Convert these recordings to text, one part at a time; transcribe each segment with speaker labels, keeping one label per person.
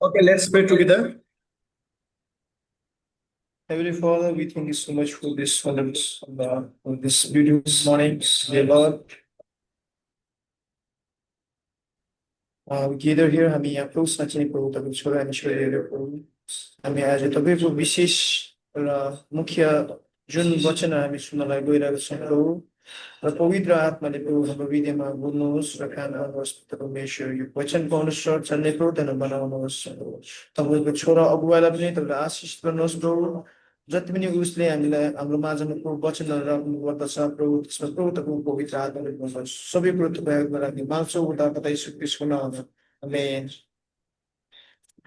Speaker 1: Okay, let's pray together. Heavenly Father, we thank you so much for this wonderful, for this beautiful morning, dear Lord. We gather here, हामी यहाँ प्रभु साँच्चै नै प्रभु तपाईँको छोरा अनि छोरीहरू प्रभु हामी आज तपाईँको विशेष र मुख्य जुन वचनहरू हामी सुन्नलाई गइरहेको छौँ प्रभु र पवित्र आत्माले प्रभु हाम्रो हृदयमा बोल्नुहोस् र काम गर्नुहोस् परमेश्वर यो वचनको अनुसार चल्ने प्रभु त्यसलाई बनाउनुहोस् तपाईँको छोरा अगुवालाई पनि तपाईँले आशिष गर्नुहोस् प्रभु जति पनि उसले हामीलाई हाम्रो माझमा प्रभु वचनहरू राख्नु पर्दछ प्रभु त्यसमा प्रभु तपाईँको पवित्र आत्माले बोल्नुहोस् सबै प्रभु तपाईँको लागि मान्छौ उद्धारकर्ता यीशु ख्रीष्टको नाममा आमेन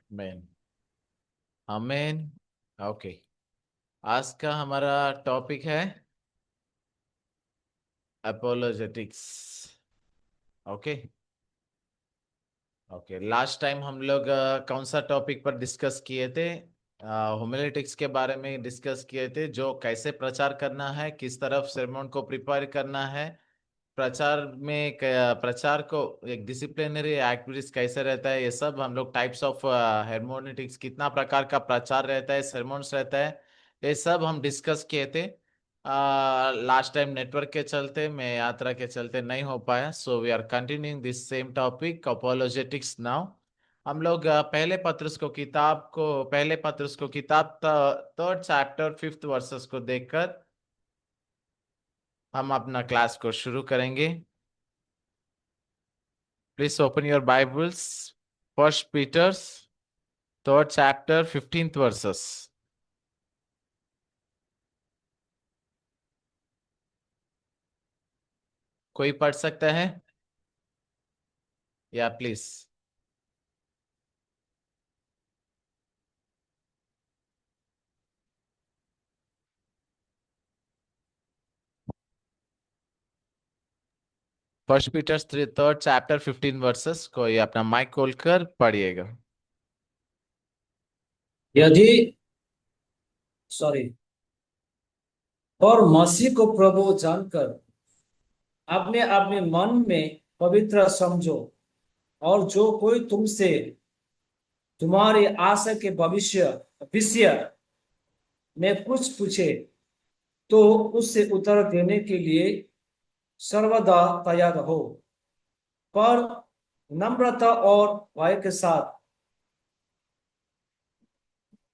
Speaker 2: आमेन आमेन। ओके, आज का हमारा टॉपिक है apologetics. Okay okay, last time हम लोग कौन सा टॉपिक पर डिस्कस किए थे? होमिलेटिक्स के बारे में डिस्कस किए थे, जो कैसे प्रचार करना है, किस तरफ sermon को प्रिपेयर करना है, प्रचार में प्रचार को एक डिसिप्लिनरी एक्टिविटीज कैसे रहता है, ये सब हम लोग टाइप्स ऑफ हेर्मोनेटिक्स, कितना प्रकार का प्रचार रहता है, sermons रहता है, ये सब हम डिस्कस किए थे। लास्ट टाइम नेटवर्क के चलते, मैं यात्रा के चलते नहीं हो पाया, so we are continuing this same topic apologetics now. हम लोग पहले पत्रस को किताब 3rd चैप्टर 5th वर्सेस को देखकर हम अपना क्लास को शुरू करेंगे। Please open your Bibles, 1 Peters 3rd chapter 15th verses. कोई पढ़ सकता है या please? First Peters 3rd chapter 15 verses, कोई अपना माइक खोलकर पढ़िएगा।
Speaker 3: यदि और मसीह को प्रभु जानकर अपने अपने मन में पवित्र समझो, और जो कोई तुमसे तुम्हारी आशा के विषय में कुछ पूछे तो उससे उत्तर देने के लिए सर्वदा तैयार हो, पर नम्रता और भय के साथ।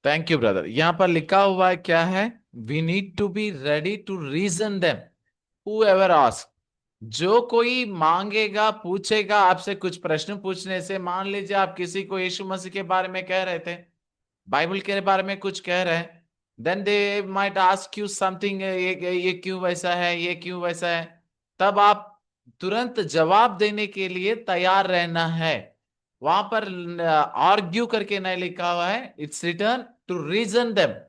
Speaker 2: Thank you brother. यहाँ पर लिखा हुआ है क्या है? We need to be ready to reason them whoever ask. जो कोई मांगेगा, पूछेगा, आपसे कुछ प्रश्न पूछने से, मान लीजिए आप किसी को यीशु मसीह के बारे में कह रहे थे, बाइबल के बारे में कुछ कह रहे हैं, then they might ask you something, ये क्यों वैसा है, ये क्यों वैसा है, तब आप तुरंत जवाब देने के लिए तैयार रहना है। वहां पर आर्ग्यू करके नहीं लिखा हुआ है, it's return to reason them.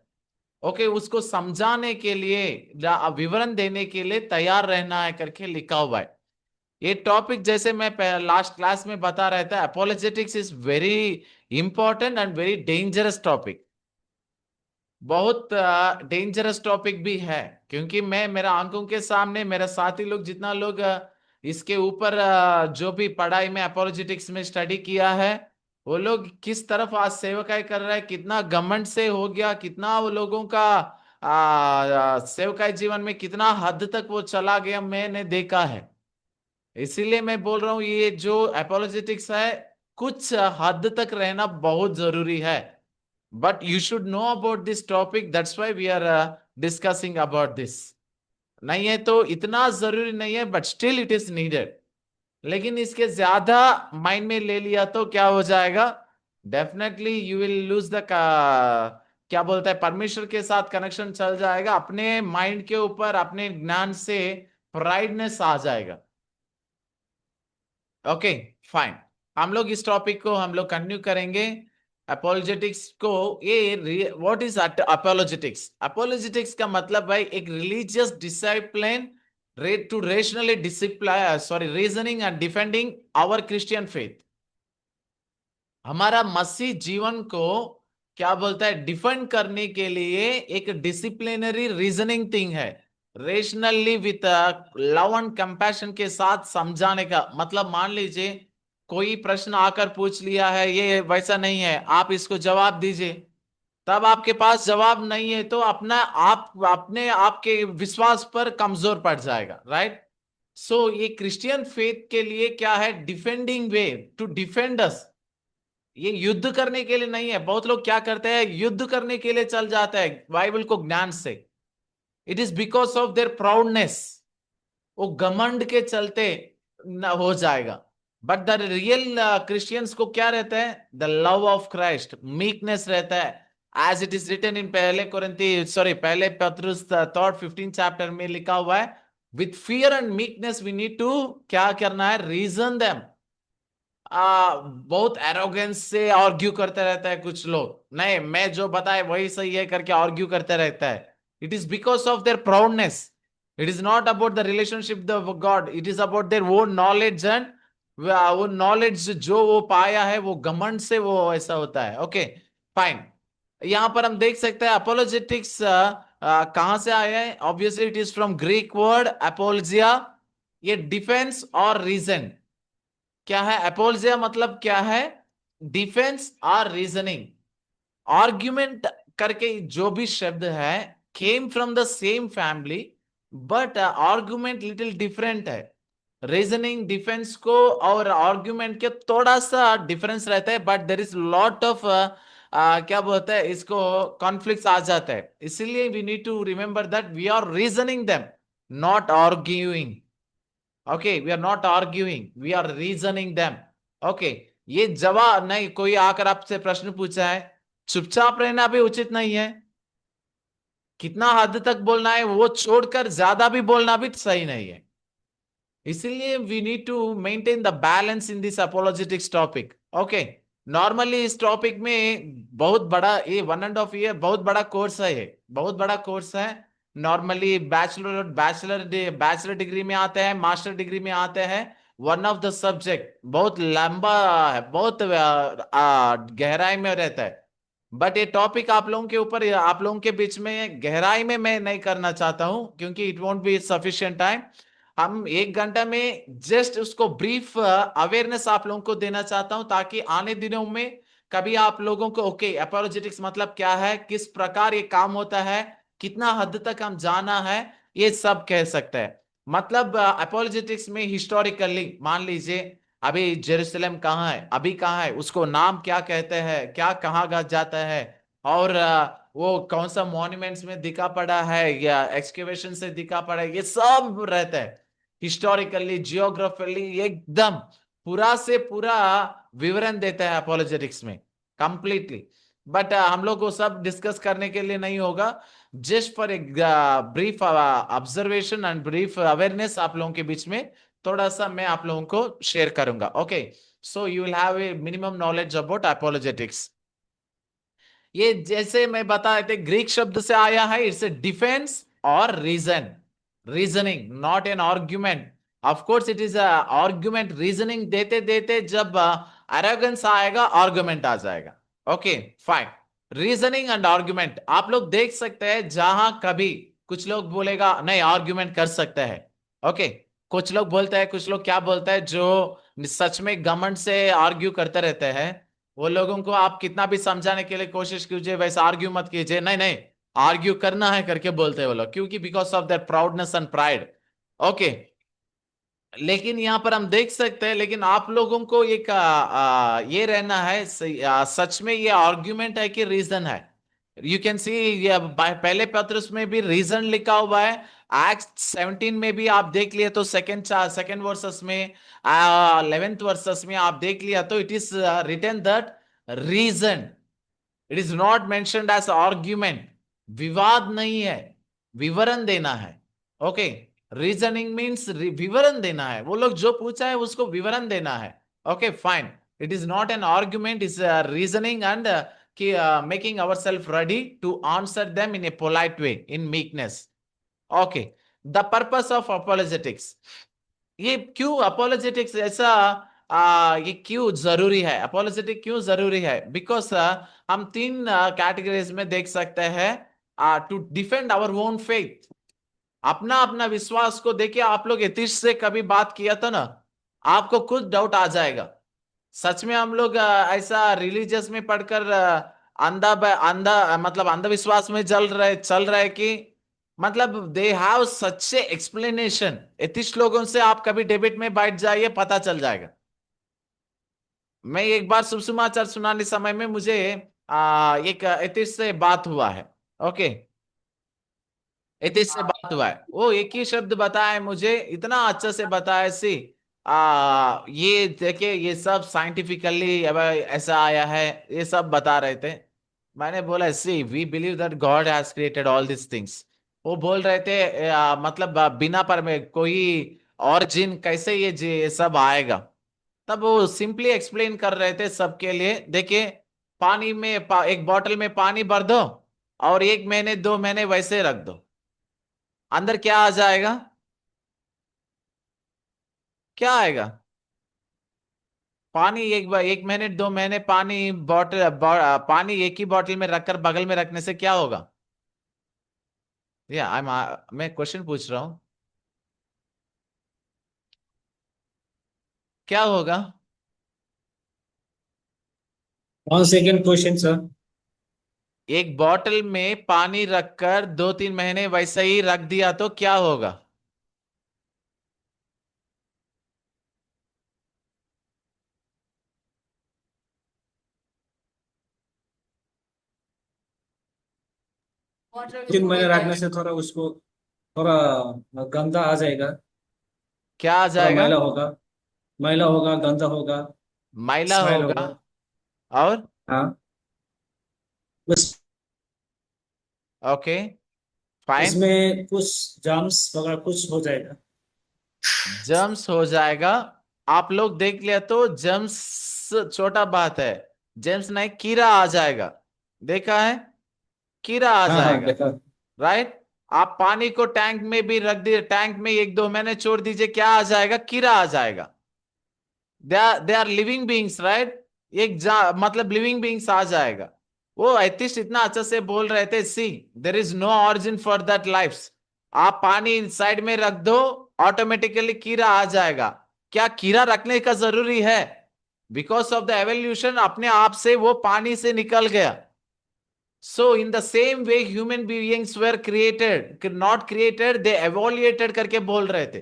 Speaker 2: Okay, उसको समझाने के लिए, विवरण देने के लिए तैयार रहना है करके लिखा हुआ है। ये टॉपिक जैसे मैं लास्ट क्लास में बता रहा था, apologetics is very important and very dangerous topic. बहुत डेंजरस टॉपिक भी है, क्योंकि मैं मेरा आंखों के सामने मेरा साथी लोग, जितना लोग इसके ऊपर जो भी पढ़ाई में अपोलोजेटिक्स में स्टडी किया है, वो लोग किस तरफ आज सेवकाई कर रहे हैं, कितना घमंड से हो गया, कितना वो लोगों का सेवकाई जीवन में कितना हद तक वो चला गया, मैंने देखा है। इसीलिए मैं बोल रहा हूं, ये जो अपोलोजेटिक्स है, कुछ हद तक रहना बहुत जरूरी है। But you should know about this topic, that's why we are discussing about this. नहीं है तो इतना जरूरी नहीं है, but still it is needed. लेकिन इसके ज्यादा माइंड में ले लिया तो क्या हो जाएगा? Definitely you will lose the, क्या बोलता है, परमेश्वर के साथ कनेक्शन चल जाएगा, अपने माइंड के ऊपर, अपने ज्ञान से प्राइडनेस आ जाएगा। ओके फाइन, हम लोग इस टॉपिक को हम लोग कंटिन्यू करेंगे। अपोलोजेटिक्स को, ये व्हाट इज अपोलोजेटिक्स? अपोलोजेटिक्स का मतलब भाई एक religious discipline to rationally reasoning and defending our Christian faith. हमारा मसीह जीवन को क्या बोलता है, डिफेंड करने के लिए एक डिसिप्लिनरी रीजनिंग थिंग है, rationally with love and compassion के साथ समझाने का। मतलब मान लीजिए कोई प्रश्न आकर पूछ लिया है, ये वैसा नहीं है, आप इसको जवाब दीजिए, तब आपके पास जवाब नहीं है तो अपना आप अपने आपके विश्वास पर कमजोर पड़ जाएगा, राइट। सो ये क्रिश्चियन फेथ के लिए क्या है, डिफेंडिंग वे, टू डिफेंड अस। ये युद्ध करने के लिए नहीं है। बहुत लोग क्या करते हैं, युद्ध करने के लिए चल जाते हैं बाइबल को ज्ञान से। It is because of their proudness, वो घमंड के चलते न हो जाएगा। बट द रियल क्रिश्चियंस को क्या रहता है, the love of Christ, meekness रहता है, as it is written in पहले पत्रुस 3rd 15 चैप्टर में लिखा हुआ है, with fear and meekness we need to क्या करना है, रीजन देम। बहुत एरोगेंस से आर्ग्यू करते रहता है कुछ लोग, नहीं मैं जो बताए वही सही है करके आर्ग्यू करते रहता है। It is because of their proudness. It is not about the relationship the God, it is about their वो नॉलेज, एंड वो नॉलेज जो वो पाया है वो घमंड से वो ऐसा होता है। Okay fine. यहां पर हम देख सकते हैं अपोलोजेटिक्स कहां से आया है। Obviously it is from Greek word apologia. ये डिफेंस और रीजन क्या है, अपोलजिया मतलब क्या है, डिफेंस और रीजनिंग। आर्ग्यूमेंट करके जो भी शब्द है came from the same family, but argument little different है। रीजनिंग डिफेंस को और आर्ग्यूमेंट के थोड़ा सा डिफरेंस रहता है, but there is lot of क्या बोलते हैं इसको, कॉन्फ्लिक्ट्स आ जाता है। इसीलिए we need to remember that we are reasoning them, not arguing. Okay, we are not arguing, we are reasoning them. Okay, ये जवाब नहीं, कोई आकर आपसे प्रश्न पूछा है, चुपचाप रहना भी उचित नहीं है। कितना हद तक बोलना है वो छोड़कर ज्यादा भी बोलना भी सही नहीं है। इसीलिए we need to maintain the balance in this apologetics topic. Okay, normally इस टॉपिक में बहुत बड़ा, ये 1.5 ईयर बहुत बड़ा कोर्स है, ये बहुत बड़ा कोर्स है। नॉर्मली बैचलर डिग्री में आते हैं, मास्टर डिग्री में आते हैं। वन ऑफ द सब्जेक्ट बहुत लंबा है, बहुत गहराई में रहता है। बट ये टॉपिक आप लोगों के ऊपर, आप लोगों के बीच में गहराई में मैं नहीं करना चाहता हूं, क्योंकि it won't be sufficient time. हम 1 घंटा में जस्ट उसको ब्रीफ अवेयरनेस आप लोगों को देना चाहता हूं, ताकि आने दिनों में कभी आप लोगों को ओके अपोलोजेटिक्स मतलब क्या है, किस प्रकार ये काम होता है, कितना हद तक हम जाना है, ये सब कह सकते हैं। मतलब अपोलोजेटिक्स में हिस्टोरिकली मान लीजिए अभी जेरूसलम कहाँ है, अभी कहाँ है, उसको नाम क्या कहते हैं, क्या कहा जाता है, और वो कौन सा मॉन्यूमेंट्स में दिखा पड़ा है या एक्सकेवेशन से दिखा पड़ा है, ये सब रहता है। हिस्टोरिकली जियोग्राफिकली एकदम पूरा से पूरा विवरण देता है अपोलोजेटिक्स में कंप्लीटली। बट हम लोग को सब डिस्कस करने के लिए नहीं होगा, जस्ट फॉर एक brief observation and brief awareness आप लोगों के बीच में थोड़ा सा मैं आप लोगों को शेयर करूंगा। Okay, so you will have a minimum knowledge about apologetics. ये जैसे मैं बता रहे थे, ग्रीक शब्द से आया है, इट्स ए डिफेंस और reason, reasoning, not an argument. Of course it is argument, reasoning देते देते जब अरेगेंस आएगा आर्ग्यूमेंट आ जाएगा। Okay fine, reasoning and argument आप लोग देख सकते हैं, जहां कभी कुछ लोग बोलेगा नहीं आर्ग्यूमेंट कर सकते हैं। ओके, कुछ लोग बोलते हैं, कुछ लोग क्या बोलते हैं, जो सच में घमंड से आर्ग्यू करते रहते हैं, वो लोगों को आप कितना भी समझाने के लिए कोशिश कीजिए, वैसे आर्ग्यू मत कीजिए, नहीं नहीं आर्ग्यू करना है करके बोलते हैं वो लोग, क्योंकि because of that proudness and pride. Okay, लेकिन यहां पर हम देख सकते हैं, लेकिन आप लोगों को एक ये रहना है सच में ये आर्ग्यूमेंट है कि रीजन है। यू कैन सी पहले पत्रस में भी रीजन लिखा हुआ है, एक्ट 17 में भी आप देख लिया तो सेकंड वर्सेस में, 11th वर्सेस में आप देख लिया तो it is written that reason, it is not mentioned as argument. विवाद नहीं है, विवरण देना है। ओके, रीजनिंग मीन्स विवरण देना है, वो लोग जो पूछा है उसको विवरण देना है। Okay fine, it is not an argument, is reasoning and making ourselves ready to answer them in a polite way, in meekness. Okay, the purpose of apologetics, ये क्यों apologetics ऐसा ये क्यों जरूरी है, apologetic क्यों जरूरी है, बिकॉज हम 3 कैटेगरीज में देख सकते हैं। To defend our own faith, अपना अपना विश्वास को देखिए, आप लोग एथिस्ट से कभी बात किया था ना, आपको कुछ डाउट आ जाएगा, सच में हम लोग ऐसा रिलीजियस में पढ़कर अंधा मतलब अंधविश्वास में चल रहे कि मतलब they have such A explanation. Atheist लोगों से आप कभी डिबेट में बैठ जाइए, पता चल जाएगा। मैं एक बार शुभ समाचार सुनाने समय में मुझे एक एथिस्ट से बात हुआ है। ओके, एथिस्ट से बात हुआ है, वो एक ही शब्द बताया मुझे, इतना अच्छा से बताया सी ये देखिए ये सब साइंटिफिकली ऐसा आया है, ये सब बता रहे थे। मैंने बोला see we believe that God has created all this things. वो बोल रहे थे मतलब बिना पर में कोई और जिन कैसे ये सब आएगा। तब वो सिंपली एक्सप्लेन कर रहे थे सबके लिए, देखिए पानी में एक बोतल में पानी भर दो और 1 महीने 2 महीने वैसे रख दो, अंदर क्या आ जाएगा? क्या आएगा? पानी 1 महीने 2 महीने पानी पानी एक ही बोतल में रखकर बगल में रखने से क्या होगा? मैं क्वेश्चन पूछ रहा हूं, क्या होगा?
Speaker 3: 1 second क्वेश्चन सर।
Speaker 2: एक बोतल में पानी रखकर 2-3 महीने वैसे ही रख दिया तो क्या होगा?
Speaker 3: वाटर 3 महीने रखने से थोड़ा उसको थोड़ा गंदा आ जाएगा,
Speaker 2: क्या आ
Speaker 3: थोड़ा
Speaker 2: जाएगा?
Speaker 3: मैला होगा, गंदा होगा,
Speaker 2: मैला
Speaker 3: स्मेल
Speaker 2: होगा।
Speaker 3: होगा।
Speaker 2: और
Speaker 3: हाँ, बस
Speaker 2: ओके, फाइन।
Speaker 3: उसमें कुछ जर्म्स वगैरह कुछ हो जाएगा।
Speaker 2: जम्स हो जाएगा। आप लोग देख लिया तो जम्स छोटा बात है, जेम्स नहीं कीड़ा आ जाएगा। देखा है? कीड़ा आ
Speaker 3: हाँ हाँ,
Speaker 2: जाएगा।
Speaker 3: देखा।
Speaker 2: राइट। आप पानी को टैंक में भी रख दिए, टैंक में 1-2 महीने छोड़ दीजिए, क्या आ जाएगा? कीड़ा आ जाएगा। They are living beings, right. मतलब लिविंग बींग्स आ जाएगा। वो एथिस्ट इतना अच्छा से बोल रहे थे, see there is no origin for that life. आप पानी साइड में रख दो, ऑटोमेटिकली कीड़ा आ जाएगा। क्या कीड़ा रखने का जरूरी है? बिकॉज ऑफ द एवोल्यूशन अपने आप से वो पानी से निकल गया। So in the same way human beings were created, not created, they evoluated करके बोल रहे थे।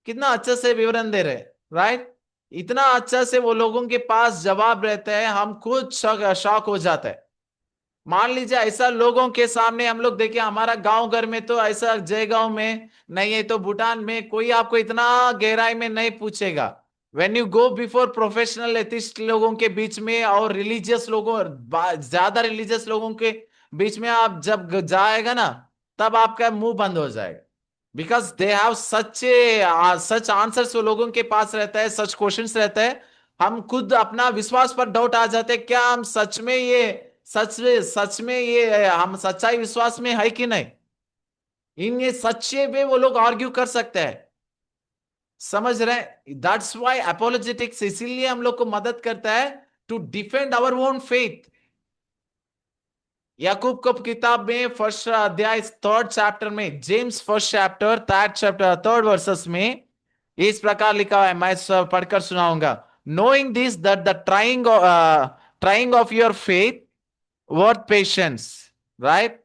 Speaker 2: कितना अच्छे से विवरण दे रहे, राइट। इतना अच्छा से वो लोगों के पास जवाब रहता है, हम खुद शॉक हो जाते हैं। मान लीजिए ऐसा लोगों के सामने हम लोग देखिए, हमारा गांव घर में तो ऐसा, जय गांव में नहीं है तो भूटान में, कोई आपको इतना गहराई में नहीं पूछेगा। When you go before professional atheist लोगों के बीच में और रिलीजियस लोगों, ज्यादा रिलीजियस लोगों के बीच में आप जब जाएगा ना, तब आपका मुंह बंद हो जाएगा। Because they have such answers वो लोगों के पास रहता है, सच क्वेश्चंस रहता है। हम खुद अपना विश्वास पर डाउट आ जाते हैं, क्या हम सच में ये हम सच्चाई विश्वास में है कि नहीं? इन ये सच्चे पे वो लोग आर्ग्यू कर सकते हैं। समझ रहे हैं? दैट्स व्हाई अपोलोजेटिक्स इसीलिए हम लोग को मदद करता है to defend our own faith. Yakub को किताब में फर्स्ट अध्याय 3rd चैप्टर में, James 1st chapter 3rd versus में इस प्रकार लिखा हुआ है, मैं पढ़कर सुनाऊंगा। Knowing this that the trying of your faith worth patience, right.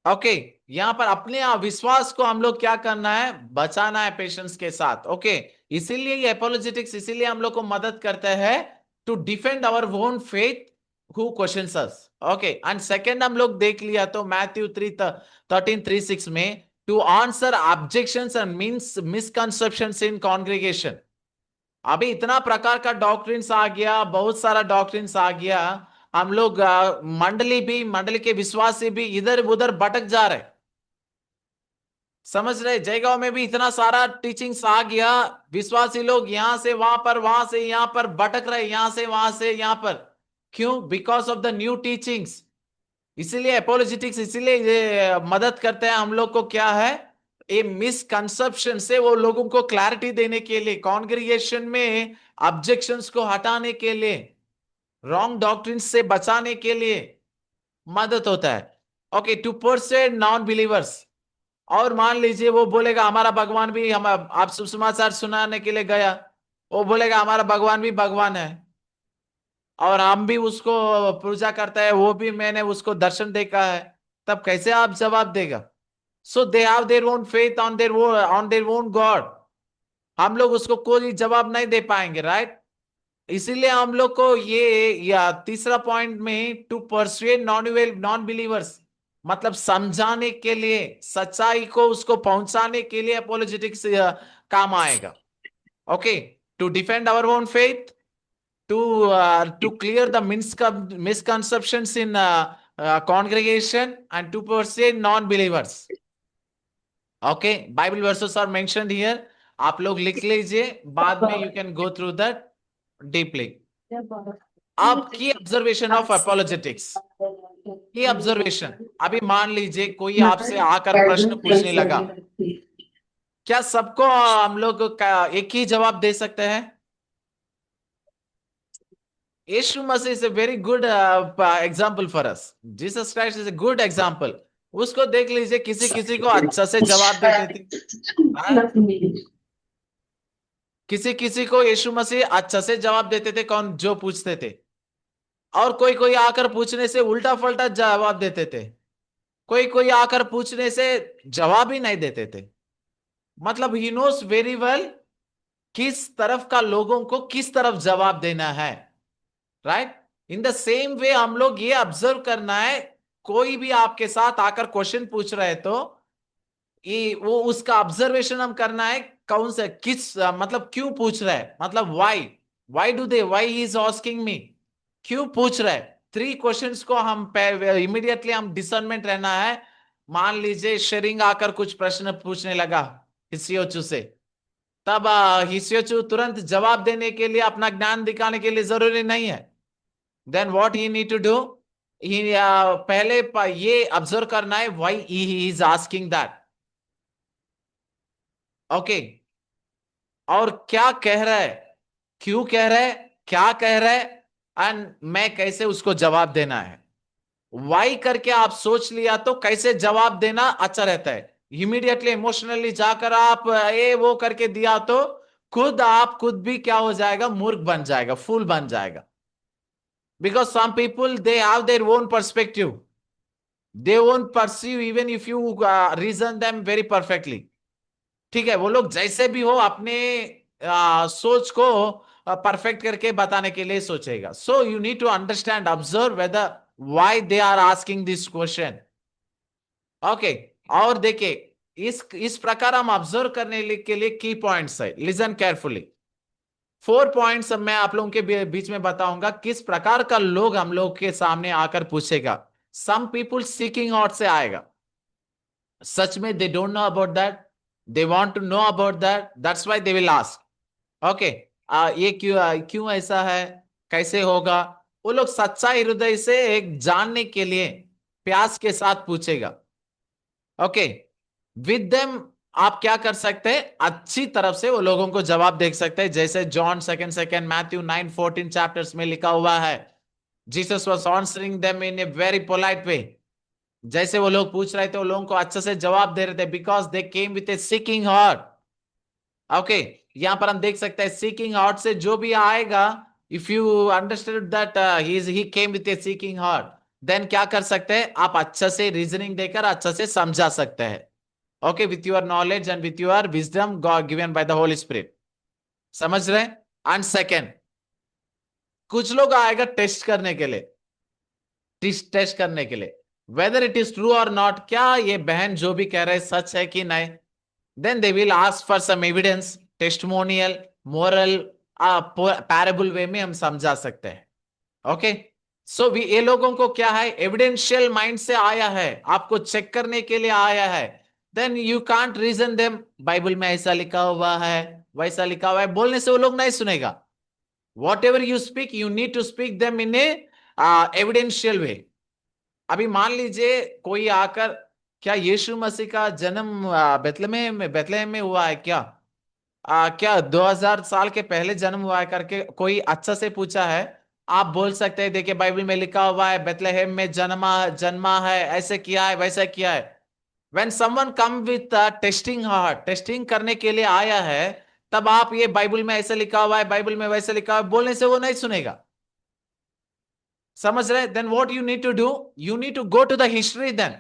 Speaker 2: Okay, यहां पर अपने विश्वास को हम लोग क्या करना है? बचाना है पेशेंस के साथ। ओके, इसीलिए ये एपोलोजेटिक्स इसीलिए हम लोग को मदद करता है to defend our own faith who questions us. Okay, and second हम लोग देख लिया तो मैथ्यू 13:36 में, to answer objections and means misconceptions in congregation. अभी इतना प्रकार का डॉक्ट्रिन्स आ गया, बहुत सारा डॉक्ट्रिन्स आ गया। हम लोग मंडली के विश्वासी भी इधर उधर भटक जा रहे। समझ रहे? जयगांव में भी इतना सारा टीचिंग्स आ गया, विश्वासी लोग यहां से वहां पर, वहां से यहां पर भटक रहे, यहां से वहां से यहां पर। क्यों? Because of the new teachings. इसीलिए एपोलोजेटिक्स इसीलिए ये मदद करते हैं हम लोग को, क्या है? ये मिसकंसेप्शन से वो लोगों को क्लैरिटी देने के लिए, कॉन्ग्रीगेशन में ऑब्जेक्शंस को हटाने के लिए, रॉन्ग डॉक्ट्रिन से बचाने के लिए मदद होता है। ओके, टू परsuade नॉन बिलीवर्स, और मान लीजिए वो बोलेगा हमारा भगवान भी, हम आप सुसमाचार सुनाने के लिए गया, वो बोलेगा हमारा भगवान भी भगवान है और हम भी उसको पूजा करता है, वो भी मैंने उसको दर्शन देखा है, तब कैसे आप जवाब देगा? So they have their own faith on their own God. हम लोग उसको कोई जवाब नहीं दे पाएंगे, राइट? इसीलिए हम लोग को ये या तीसरा पॉइंट में टू परसुएड नॉन बिलीवर्स, मतलब समझाने के लिए, सच्चाई को उसको पहुंचाने के लिए अपोलोजेटिक्स काम आएगा। Okay, to defend our own faith, to clear the misconceptions in congregation, and to persuade non-believers. Okay, Bible verses are mentioned here. आप लोग लिख लीजिए, बाद में you can go through that deeply. अब की ऑब्जर्वेशन ऑफ अपोलोजेटिक्स, की observation. अभी मान लीजिए कोई आपसे आकर प्रश्न पूछने लगा, क्या सबको हम लोग एक ही जवाब दे सकते हैं? Yeshu Masih is a very good example for us. Jesus Christ is a good example. उसको देख लीजिए, किसी किसी को अच्छा से जवाब देते थे, हाँ? किसी किसी को यीशु मसीह अच्छा से जवाब देते थे, कौन जो पूछते थे, और कोई कोई आकर पूछने से उल्टा फल्टा जवाब देते थे, कोई कोई आकर पूछने से जवाब ही नहीं देते थे। मतलब ही नोस वेरी वेल किस तरफ का लोगों को किस तरफ जवाब देना है, राइट? इन द सेम वे हम लोग ये ऑब्जर्व करना है, कोई भी आपके साथ आकर क्वेश्चन पूछ रहे तो ये वो उसका ऑब्जर्वेशन हम करना है, कौन से किस मतलब क्यों पूछ रहा है, मतलब why he is asking me, क्यों पूछ रहा है। 3 क्वेश्चंस को हम इमीडिएटली हम डिसर्नमेंट रहना है। मान लीजिए शेरिंग आकर कुछ प्रश्न पूछने लगा हिस्सियोचू से, तब हिस्सियोचू तुरंत जवाब देने के लिए, अपना ज्ञान दिखाने के लिए जरूरी नहीं है। Then what he need to do, he पहले ये ऑब्जर्व करना है why he is asking that. Okay, और क्या कह रहा है, क्यों कह रहा है, क्या कह रहा है, एंड मैं कैसे उसको जवाब देना है। वाई करके आप सोच लिया तो कैसे जवाब देना अच्छा रहता है। इमीडिएटली इमोशनली जाकर आप ये वो करके दिया तो आप खुद भी क्या हो जाएगा, मूर्ख बन जाएगा, फूल बन जाएगा। Because some people they have their own perspective, they won't perceive even if you reason them very perfectly. ठीक है, वो लोग जैसे भी हो अपने सोच को परफेक्ट करके बताने के लिए सोचेगा। So you need to understand, observe whether why they are asking this question. Okay, और देखिए इस प्रकार हम ऑब्जर्व करने के लिए की पॉइंट्स है, लिसन केयरफुली। 4 पॉइंट्स मैं आप लोगों के बीच में बताऊंगा, किस प्रकार का लोग हम लोग के सामने आकर पूछेगा। सम पीपुल सीकिंग आउट से आएगा, सच में they don't know about that, they want to know about that's why they will ask. Okay, ये क्यों ऐसा है, कैसे होगा, वो लोग सच्चाई हृदय से एक जानने के लिए प्यास के साथ पूछेगा। ओके, विद देम आप क्या कर सकते हैं, अच्छी तरफ से वो लोगों को जवाब दे सकते हैं, जैसे जॉन सेकंड मैथ्यू 9:14 चैप्टर्स में लिखा हुआ है, Jesus was answering them in a very polite way. जैसे वो लोग पूछ रहे थे, वो लोगों को अच्छे से जवाब दे रहे थे, because they came with a seeking heart. Okay, यहां पर हम देख सकते हैं सीकिंग हार्ट से जो भी आएगा, if you understand that he came with a seeking heart, then क्या कर सकते हैं, आप अच्छा से रीजनिंग देकर अच्छा से समझा सकते हैं। Okay, with your knowledge and with your wisdom God given by the Holy spirit. समझ रहे हैं? एंड सेकेंड, कुछ लोग आएगा टेस्ट करने के लिए, टेस्ट करने के लिए whether it is true or not, क्या ये बहन जो भी कह रहे हैं सच है कि नहीं। then they will ask for some evidence, testimonial, moral, parable वे में हम समझा सकते हैं। ओके, सो ये लोगों को क्या है, एविडेंशियल माइंड से आया है, आपको चेक करने के लिए आया है। Then you can't reason them, Bible में ऐसा लिखा हुआ है, वैसा लिखा हुआ है, बोलने से वो लोग नहीं सुनेगा। Whatever you speak, you need to speak them in a evidential way. अभी मान लीजिए कोई आकर, क्या यीशु मसीह का जन्म बेथलेहम में हुआ है क्या, क्या 2000 साल के पहले जन्म हुआ है करके कोई अच्छा से पूछा है, आप बोल सकते हैं देखिए बाइबल में लिखा हुआ है बेथलेहम में जन्मा है, ऐसे किया है, वैसा किया है। When someone come with a testing heart, testing करने के लिए आया है, तब आप ये बाइबल में ऐसे लिखा हुआ है, बाइबल में वैसे लिखा हुआ है बोलने से वो नहीं सुनेगा। समझ रहे? Then what you need to do, you need to go to the history then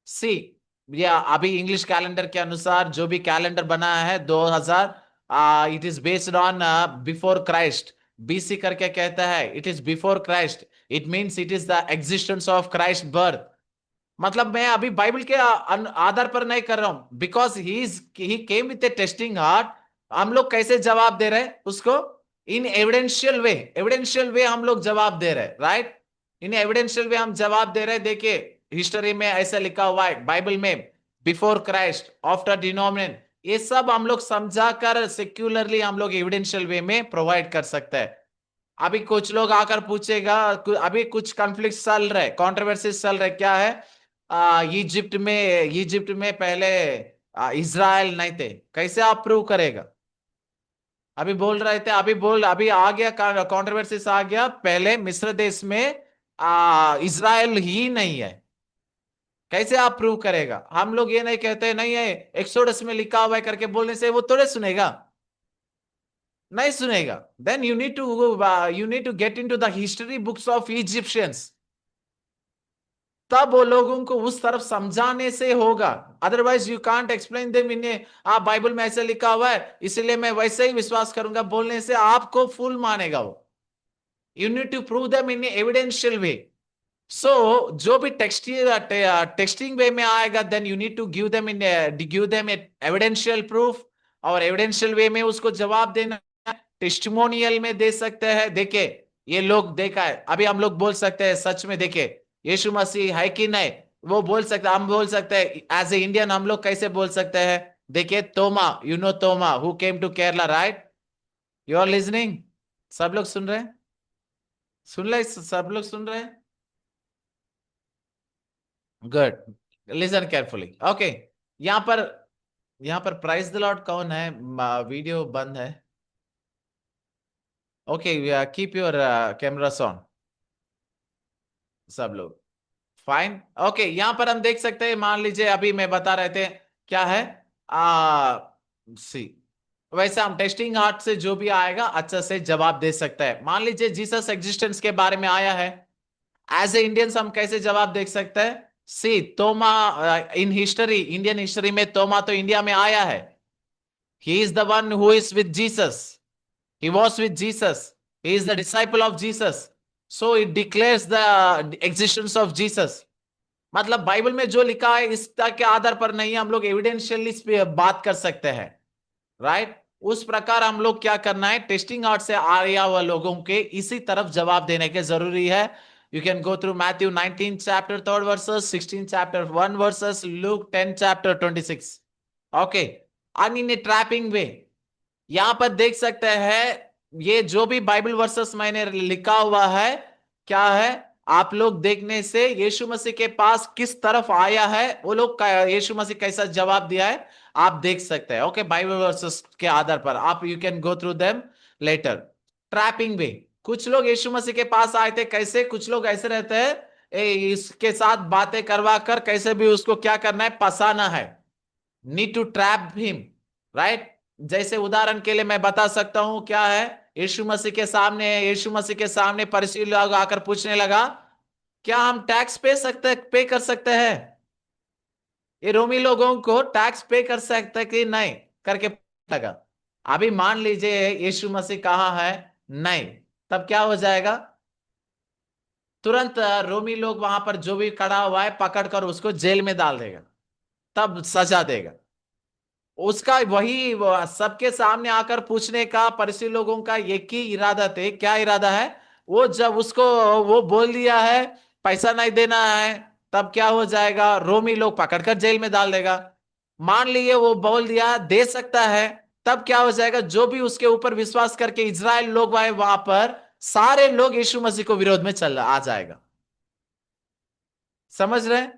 Speaker 2: see. या अभी इंग्लिश कैलेंडर के अनुसार जो भी कैलेंडर बना है 2000, it is based on before Christ, BC करके कहता है, it is before Christ, it means it is the existence of Christ birth. मतलब मैं अभी बाइबल के आधार पर नहीं कर रहा हूं, because he came with A testing heart. हम लोग कैसे जवाब दे रहे हैं उसको? इन एविडेंशियल वे, एविडेंशियल वे हम लोग जवाब दे रहे हैं, राइट? इन एविडेंशियल वे हम जवाब दे रहे हैं। देखिए हिस्ट्री में ऐसा लिखा हुआ है, बाइबल में बिफोर क्राइस्ट, आफ्टर डिनोमिनेशन, ये सब हम लोग समझा कर सेक्युलरली हम लोग एविडेंशियल वे में प्रोवाइड कर सकते हैं। अभी कुछ लोग आकर पूछेगा, अभी कुछ कॉन्फ्लिक्ट चल रहे, कॉन्ट्रोवर्सीज चल रहे, क्या है? इजिप्ट में पहले इज़राइल नहीं थे, कैसे आप प्रूव करेगा? अभी बोल रहे थे, अभी आ गया कॉन्ट्रोवर्सीज आ गया, पहले मिस्र देश में इज़राइल ही नहीं है, कैसे आप प्रूव करेगा? हम लोग ये नहीं कहते नहीं है, एक्सोडस में लिखा हुआ है करके बोलने से वो थोड़े सुनेगा, नहीं सुनेगा। Then you need to get into the history books of Egyptians, तब वो लोगों को उस तरफ समझाने से होगा। Otherwise you can't explain them in आप बाइबल में ऐसे लिखा हुआ है इसलिए मैं वैसे ही विश्वास करूंगा बोलने से आपको फुल मानेगा वो। You need to prove them in evidential way. So जो भी टेक्सटिंग वे में आएगा, then you need to give them evidential proof, और एविडेंशियल वे में उसको जवाब देना। टेस्टिमोनियल में दे सकते हैं, देखे ये लोग देखा है, अभी हम लोग बोल सकते हैं सच में देखे यीशु मसीह है कि नहीं, वो बोल सकते, हम बोल सकते हैं एज ए इंडियन, हम लोग कैसे बोल सकते हैं? देखिए Thoma, you know Thoma who came to Kerala, right? You are listening? सब लोग सुन रहे हैं? सुन रहे, सब लोग सुन रहे हैं? Good, listen carefully. ओके, यहाँ पर प्राइज द लॉर्ड कौन है? वीडियो बंद है। Okay, keep your cameras on सब लोग, फाइन। ओके, यहां पर हम देख सकते हैं, मान लीजिए अभी मैं बता रहे थे क्या है, सी वैसे हम टेस्टिंग हार्ट से जो भी आएगा अच्छा से जवाब दे सकते हैं। मान लीजिए जीसस एग्जिस्टेंस के बारे में आया है, एज ए इंडियंस हम कैसे जवाब देख सकते हैं? सी तोमा, इन हिस्ट्री, इंडियन हिस्ट्री में तोमा तो इंडिया में आया है, he is the one who is with Jesus, he was with Jesus, he is the disciple of Jesus, so it declares the existence of Jesus। मतलब बाइबल में जो लिखा है इसका के आधार पर नहीं, हम लोग एविडेंशियली इस पे बात कर सकते हैं, राइट? उस प्रकार हम लोग क्या करना है, टेस्टिंग आउट से आया हुआ लोगों के इसी तरफ जवाब देने के जरूरी है। You can go through Matthew 19 chapter 3 verses, 16 chapter 1 verses, Luke 10 chapter 26। Okay, in a trapping way यहां पर देख सकते हैं, ये जो भी बाइबल वर्सेस मैंने लिखा हुआ है क्या है, आप लोग देखने से यीशु मसीह के पास किस तरफ आया है, वो लोग यीशु मसीह कैसा जवाब दिया है आप देख सकते हैं। ओके, बाइबल वर्सेस के आधार पर आप you can go through them letter. Trapping way, कुछ लोग यीशु मसीह के पास आए थे कैसे, कुछ लोग ऐसे रहते हैं इसके साथ बातें करवा कर कैसे भी उसको क्या करना है, फंसाना है, need to trap him, right? जैसे उदाहरण के लिए मैं बता सकता हूं क्या है, यीशु मसीह के सामने फरीसी लोग आकर पूछने लगा क्या हम टैक्स पे कर सकते हैं? ये रोमी लोगों को टैक्स पे कर सकते कि नहीं करके लगा। अभी मान लीजिए यीशु मसीह कहा है नहीं, तब क्या हो जाएगा? तुरंत रोमी लोग वहां पर जो भी खड़ा हुआ है पकड़कर उसको जेल में डाल देगा, तब सजा देगा। उसका वही सबके सामने आकर पूछने का फरीसी लोगों का एक ही इरादा थे, क्या इरादा है? वो जब उसको वो बोल दिया है पैसा नहीं देना है, तब क्या हो जाएगा? रोमी लोग पकड़कर जेल में डाल देगा। मान लिए वो बोल दिया दे सकता है, तब क्या हो जाएगा? जो भी उसके ऊपर विश्वास करके इजराइल लोग आए वहां पर, सारे लोग यीशु मसीह को विरोध में चल आ जाएगा। समझ रहे हैं?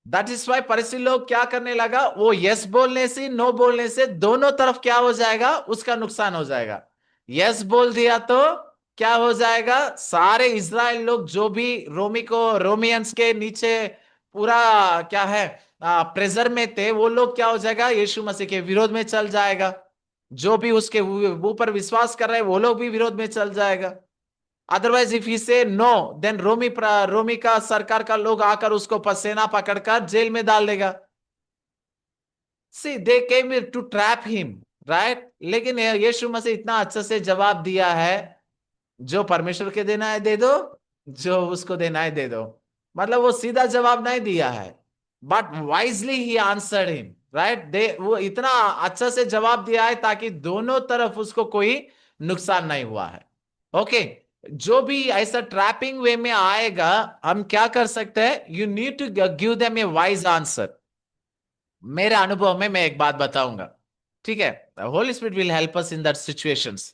Speaker 2: दैट इज वाई फरीसी लोग क्या करने लगा, वो यस बोलने से नो बोलने से दोनों तरफ क्या हो जाएगा, उसका नुकसान हो जाएगा। यस बोल दिया तो क्या हो जाएगा, सारे इजराइल लोग जो भी रोमियंस के नीचे पूरा क्या है प्रेजर में थे, वो लोग क्या हो जाएगा, यीशु मसीह के विरोध में चल जाएगा। जो भी उसके ऊपर विश्वास कर रहे हैं वो लोग भी विरोध में चल जाएगा। अदरवाइज इफ ही से नो, देन रोमी का सरकार का लोग आकर उसको पसेना पकड़कर जेल में डाल देगा। See they came to trap him, right. लेकिन यीशु मसीह इतना अच्छा से जवाब दिया है, जो परमेश्वर के देना है दे दो, जो उसको देना है दे दो। मतलब वो सीधा जवाब नहीं दिया है, but wisely he answered him, right. दे वो इतना अच्छा से जवाब दिया है ताकि दोनों तरफ उसको कोई नुकसान नहीं हुआ है। ओके, जो भी ऐसा ट्रैपिंग वे में आएगा, हम क्या कर सकते हैं, you need to give them a wise answer. मेरे अनुभव में मैं एक बात बताऊंगा, ठीक है। Holy Spirit will help us in that situations.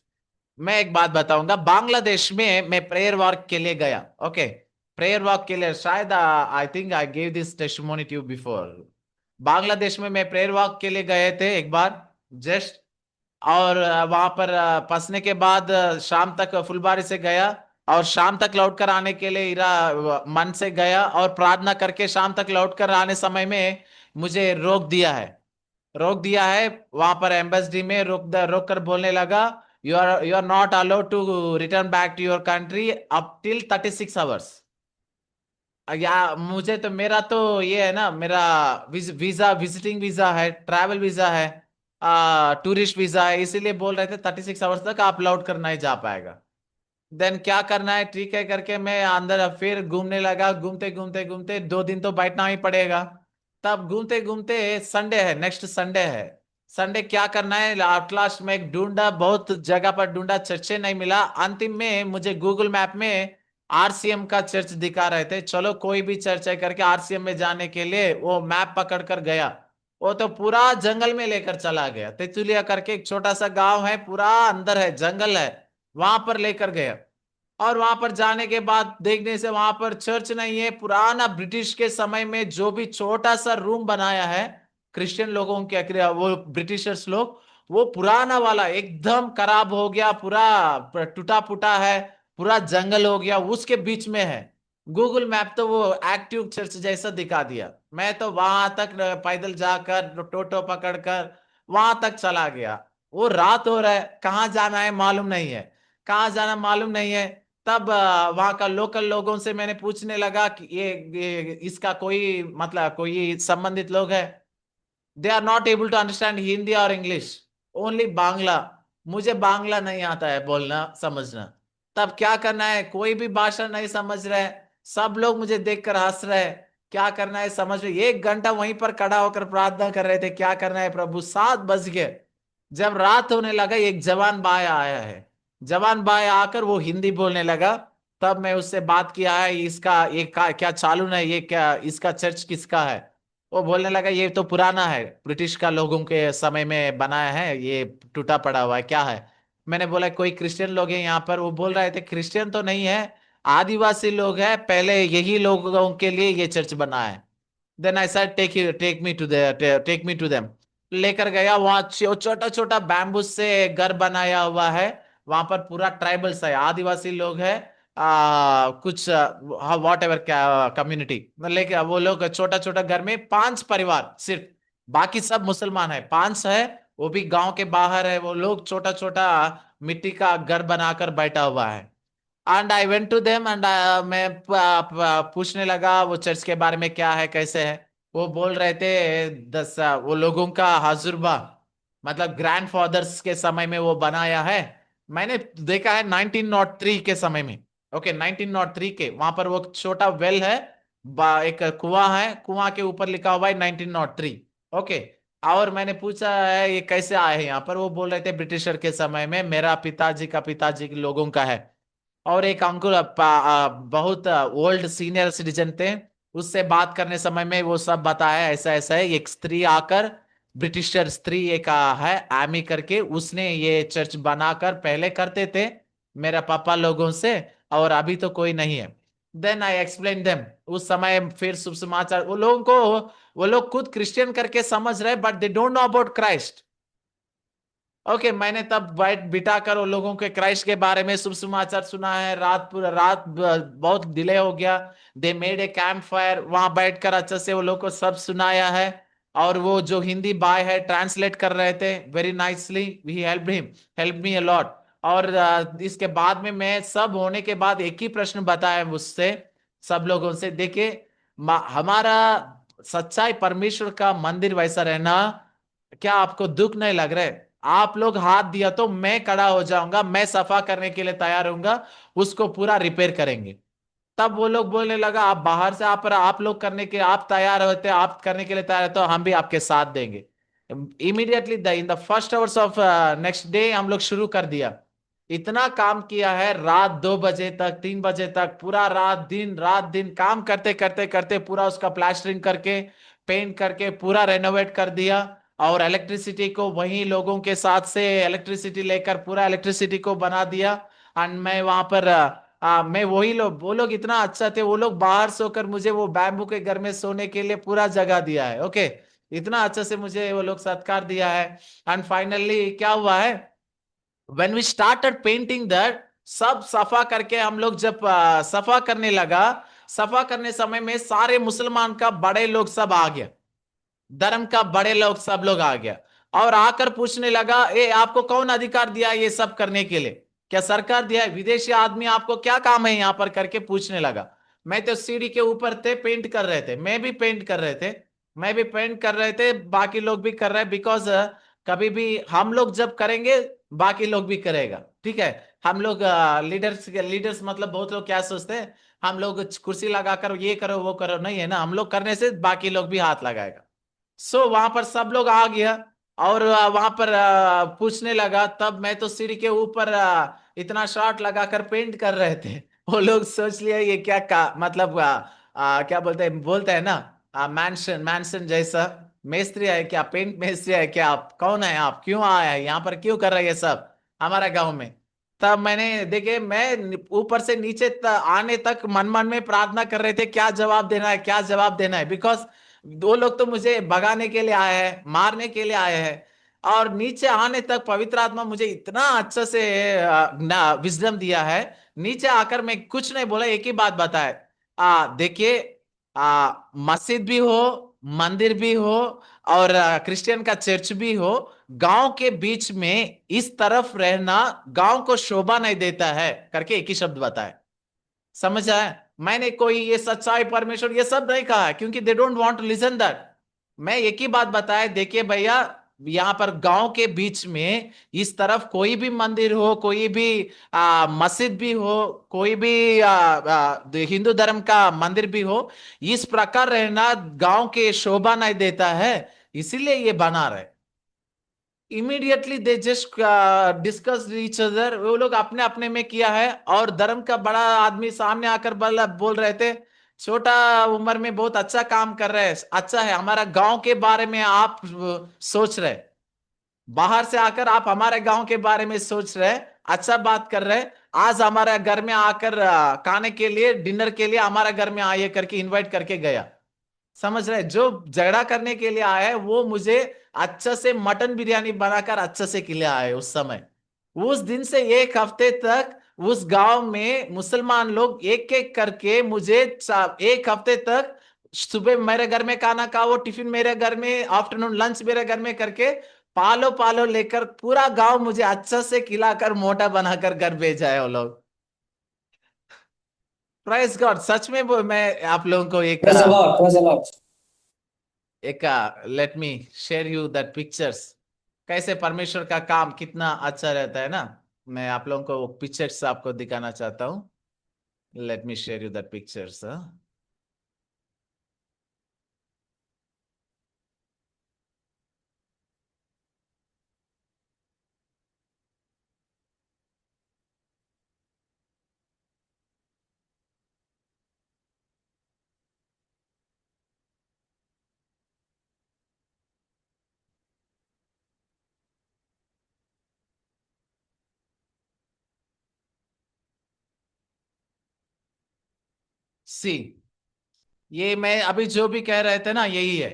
Speaker 2: मैं एक बात बताऊंगा, बांग्लादेश में मैं प्रेयर वॉक के लिए गया। ओके, प्रेयर वॉक के लिए, शायद I think I gave this testimony to you before. Bangladesh में मैं प्रेयर वॉक के लिए गए थे एक बार, जस्ट। और वहां पर फंसने के बाद शाम तक फुलबारी से गया, और शाम तक लौट कर आने के लिए मन से गया, और प्रार्थना करके शाम तक लौट कर आने समय में मुझे रोक दिया है। वहां पर एम्बेसडी में रोक कर बोलने लगा, you are not allowed to return back to your country up till 36 hours. या मुझे तो, मेरा तो ये है ना, मेरा वीजा विजिटिंग वीजा है, ट्रैवल वीजा है, टूरिस्ट वीजा है, इसीलिए बोल रहे थे 36 आवर्स तक आप लौट कर नहीं जा पाएगा। देन क्या करना है, ठीक है करके मैं अंदर फिर घूमने लगा। घूमते घूमते घूमते 2 दिन तो बैठना ही पड़ेगा। तब घूमते घूमते संडे है, नेक्स्ट संडे है। संडे क्या करना है, एट लास्ट में एक ढूंढा, बहुत जगह पर ढूंढा, चर्चे नहीं मिला। अंतिम में मुझे गूगल मैप में आरसीएम का चर्च दिखा रहे थे। चलो कोई भी चर्च है करके आरसीएम में जाने के लिए वो मैप पकड़ कर गया। वो तो पूरा जंगल में लेकर चला गया। तेतुलिया करके एक छोटा सा गांव है, पूरा अंदर है, जंगल है, वहां पर लेकर गया। और वहां पर जाने के बाद देखने से वहां पर चर्च नहीं है, पुराना ब्रिटिश के समय में जो भी छोटा सा रूम बनाया है क्रिश्चियन लोगों के, वो ब्रिटिशर्स लोग, वो पुराना वाला एकदम खराब हो गया, पूरा टूटा फूटा है, पूरा जंगल हो गया, उसके बीच में है। गूगल मैप तो वो एक्टिव चर्च जैसा दिखा दिया। मैं तो वहां तक पैदल जाकर टोटो पकड़कर वहां तक चला गया। वो रात हो रहा है, कहाँ जाना है मालूम नहीं है, कहाँ जाना मालूम नहीं है। तब वहां का लोकल लोगों से मैंने पूछने लगा कि ये इसका कोई मतलब कोई संबंधित लोग है। They are not able to understand Hindi और इंग्लिश, ओनली बांग्ला। मुझे बांग्ला नहीं आता है बोलना समझना। तब क्या करना है, कोई भी भाषा नहीं समझ रहे, सब लोग मुझे देखकर हंस रहे। क्या करना है समझ में, 1 घंटा वहीं पर खड़ा होकर प्रार्थना कर रहे थे, क्या करना है प्रभु। 7 बज गए। जब रात होने लगा, एक जवान भाई आया है। जवान भाई आकर वो हिंदी बोलने लगा। तब मैं उससे बात किया है, इसका ये क्या चालू है, ये क्या, इसका चर्च किसका है। वो बोलने लगा ये तो पुराना है, ब्रिटिश का लोगों के समय में बनाया है, ये टूटा पड़ा हुआ है, क्या है। मैंने बोला कोई क्रिश्चियन लोग हैं यहाँ पर। वो बोल रहे थे क्रिश्चियन तो नहीं है, आदिवासी लोग हैं, पहले यही लोगों के लिए ये चर्च बना है। Then I said take me to them. लेकर गया, वहां छोटा छोटा बैम्बू से घर बनाया हुआ है। वहां पर पूरा ट्राइबल्स है, आदिवासी लोग है, कुछ वॉट एवर क्या कम्युनिटी, लेकिन वो लोग छोटा छोटा घर में 5 परिवार सिर्फ, बाकी सब मुसलमान है, 5 है। वो भी गांव के बाहर है, वो लोग छोटा छोटा मिट्टी का घर बनाकर बैठा हुआ है। And I went to them and मैं पूछने लगा वो चर्च के बारे में, क्या है कैसे है। वो बोल रहे थे 10 वो लोगों का हजुर्बा, मतलब ग्रैंडफादर्स के समय में वो बनाया है। मैंने देखा है 1903 के समय में। ओके, 1903 के वहां पर वो छोटा वेल है, एक कुआं है, कुआं के ऊपर लिखा हुआ है 1903। ओके। और मैंने पूछा है ये कैसे आए हैं यहाँ पर। वो बोल रहे थे ब्रिटिशर के समय में, मेरा पिताजी का पिताजी के लोगों का है। और एक अंकुर बहुत ओल्ड सीनियर सिटीजन थे, उससे बात करने समय में वो सब बताया ऐसा ऐसा है। एक स्त्री आकर, ब्रिटिशर स्त्री एक है एमी करके, उसने ये चर्च बनाकर पहले करते थे मेरा पापा लोगों से, और अभी तो कोई नहीं है। Then I explain them. उस समय फिर शुभ समाचार, वो लोगों को, वो लोग खुद क्रिश्चियन करके समझ रहे, but they don't know about Christ. Okay, मैंने तब बैठ बिठा कर उन लोगों के क्राइस्ट के बारे में शुभ समाचार सुना है। रात पूरा रात बहुत डिले हो गया। They made a camp fire, वहां बैठकर अच्छे से वो लोग को सब सुनाया है। और वो जो हिंदी बाय है ट्रांसलेट कर रहे थे very nicely, we help him, help me a lot. और इसके बाद में मैं सब होने के बाद एक ही प्रश्न बताया मुझसे सब लोगों से, देखिए हमारा सच्चाई परमेश्वर का मंदिर वैसा रहना, क्या आपको दुख नहीं लग रहा है? आप लोग हाथ दिया तो मैं खड़ा हो जाऊंगा, मैं सफा करने के लिए तैयार होऊंगा, उसको पूरा रिपेयर करेंगे। तब वो लोग बोलने लगा, आप बाहर से आप लोग करने के आप तैयार होते, आप करने के लिए तैयार है तो हम भी आपके साथ देंगे। Immediately in the first hours of next day हम लोग शुरू कर दिया। इतना काम किया है, रात 2 बजे तक 3 बजे तक पूरा रात दिन काम करते करते करते पूरा उसका प्लास्टरिंग करके पेंट करके पूरा रेनोवेट कर दिया। और इलेक्ट्रिसिटी को वहीं लोगों के साथ से इलेक्ट्रिसिटी लेकर पूरा इलेक्ट्रिसिटी को बना दिया। एंड मैं वहां पर मैं वही लोग वो लोग इतना अच्छा थे, वो लोग बाहर सोकर मुझे वो बैम्बू के घर में सोने के लिए पूरा जगह दिया है। ओके, इतना अच्छा से मुझे वो लोग सत्कार दिया है। एंड फाइनली क्या हुआ है, when we started painting that, सब सफा करके हम लोग जब सफा करने लगा, सफा करने समय में सारे मुसलमान का बड़े लोग सब आ गया, धर्म का बड़े लोग सब लोग आ गया। और आकर पूछने लगा, ए आपको कौन अधिकार दिया ये सब करने के लिए? क्या सरकार दिया है? विदेशी आदमी आपको क्या काम है यहाँ पर करके पूछने लगा। मैं तो सीढ़ी के ऊपर थे, पेंट कर रहे थे, मैं भी पेंट कर रहे थे, मैं भी पेंट कर रहे थे, बाकी लोग भी कर रहे हैं। बिकॉज कभी भी हम लोग जब करेंगे बाकी लोग भी करेगा, ठीक है। हम लोग लीडर्स लीडर्स मतलब बहुत लोग क्या सोचते हैं, हम लोग कुर्सी लगाकर ये करो वो करो, नहीं है ना, हम लोग करने से बाकी लोग भी हाथ लगाएगा। सो वहां पर सब लोग आ गया। और वहां पर पूछने लगा, तब मैं तो सीढ़ी के ऊपर इतना शॉट लगाकर पेंट कर रहे थे। वो लोग सोच लिया ये क्या का मतलब क्या बोलते हैं ना, मैंशन मैंशन जैसा मेस्त्री है क्या, पेंट मेस्त्री है क्या, आप कौन है, आप क्यों आया है यहाँ पर, क्यों कर रहे हैं ये सब हमारा गांव में? तब मैंने देखे, मैं ऊपर से नीचे आने तक मन मन में प्रार्थना कर रहे थे, क्या जवाब देना है, क्या जवाब देना है। बिकॉज दो लोग तो मुझे भगाने के लिए आए हैं, मारने के लिए आए हैं। और नीचे आने तक पवित्र आत्मा मुझे इतना अच्छा से विजडम दिया है। नीचे आकर मैं कुछ नहीं बोला, एक ही बात बताए, देखिए, मस्जिद भी हो, मंदिर भी हो, और क्रिश्चियन का चर्च भी हो, गांव के बीच में इस तरफ रहना गांव को शोभा नहीं देता है करके एक ही शब्द बताए। समझ आया? मैंने कोई ये सच्चाई परमेश्वर ये सब नहीं कहा है, क्योंकि they don't want to listen that. मैं एक ही बात बताया, देखिए भैया, यहाँ पर गांव के बीच में इस तरफ कोई भी मंदिर हो, कोई भी मस्जिद भी हो, कोई भी हिंदू धर्म का मंदिर भी हो, इस प्रकार रहना गांव के शोभा नहीं देता है, इसीलिए ये बना रहे। Immediately they just discuss each other, वो लोग अपने अपने में किया है। और धर्म का बड़ा आदमी सामने आकर बोल रहे थे, छोटा उम्र में बहुत अच्छा काम कर रहे हैं, अच्छा है, हमारा गांव के बारे में आप सोच रहे, बाहर से आकर आप हमारे गांव के बारे में सोच रहे, अच्छा बात कर रहे। आज हमारे घर में आकर खाने के लिए डिनर के लिए हमारे घर में आइए करके इनवाइट करके गया। समझ रहे, जो झगड़ा करने के लिए आया है वो मुझे अच्छा से मटन बिरयानी बनाकर अच्छा से खिलाया है उस समय। उस दिन से एक हफ्ते तक उस गांव में मुसलमान लोग एक एक करके मुझे एक हफ्ते तक सुबह मेरे घर में खाना खा, वो टिफिन मेरे घर में, आफ्टरनून लंच मेरे घर में करके पालो पालो लेकर पूरा गांव मुझे अच्छा से खिलाकर मोटा बनाकर घर भेजा है वो लोग। प्राइज गॉड, सच में मैं आप लोगों को एक
Speaker 3: Praise the Lord, praise the Lord.
Speaker 2: एक late me share you that pictures, कैसे परमेश्वर का काम कितना अच्छा रहता है ना। मैं आप लोगों को वो पिक्चर्स आपको दिखाना चाहता हूँ। Let me share you that pictures. See, ये मैं अभी जो भी कह रहे थे ना यही है।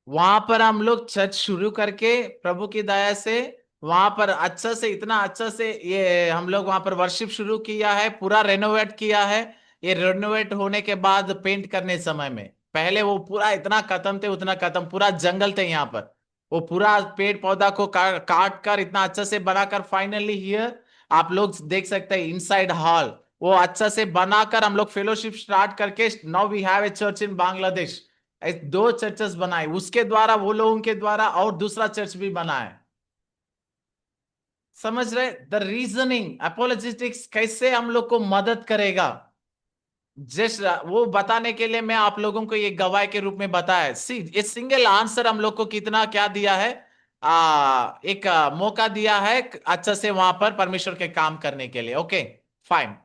Speaker 2: वहां पर हम लोग चर्च शुरू करके प्रभु की दया से वहां पर अच्छा से, इतना अच्छा से ये हम लोग वहां पर वर्शिप शुरू किया है, पूरा रेनोवेट किया है। ये रेनोवेट होने के बाद पेंट करने समय में, पहले वो पूरा इतना खत्म थे, उतना खत्म, पूरा जंगल थे यहाँ पर। वो पूरा पेड़ पौधा को काट कर इतना अच्छा से बनाकर फाइनली हियर आप लोग देख सकते हैं इनसाइड हॉल वो अच्छा से बनाकर हम लोग फेलोशिप स्टार्ट करके now we have a church in Bangladesh. दो चर्चेस बनाए उसके द्वारा, वो लोगों के द्वारा, और दूसरा चर्च भी बना है। समझ रहे द रीजनिंग अपोलोजेटिक्स कैसे हम लोग को मदद करेगा, जस्ट वो बताने के लिए मैं आप लोगों को ये गवाह के रूप में बताया। सी ये सिंगल आंसर हम लोग को कितना क्या दिया है, एक मौका दिया है अच्छा से वहां पर परमेश्वर के काम करने के लिए। Okay fine,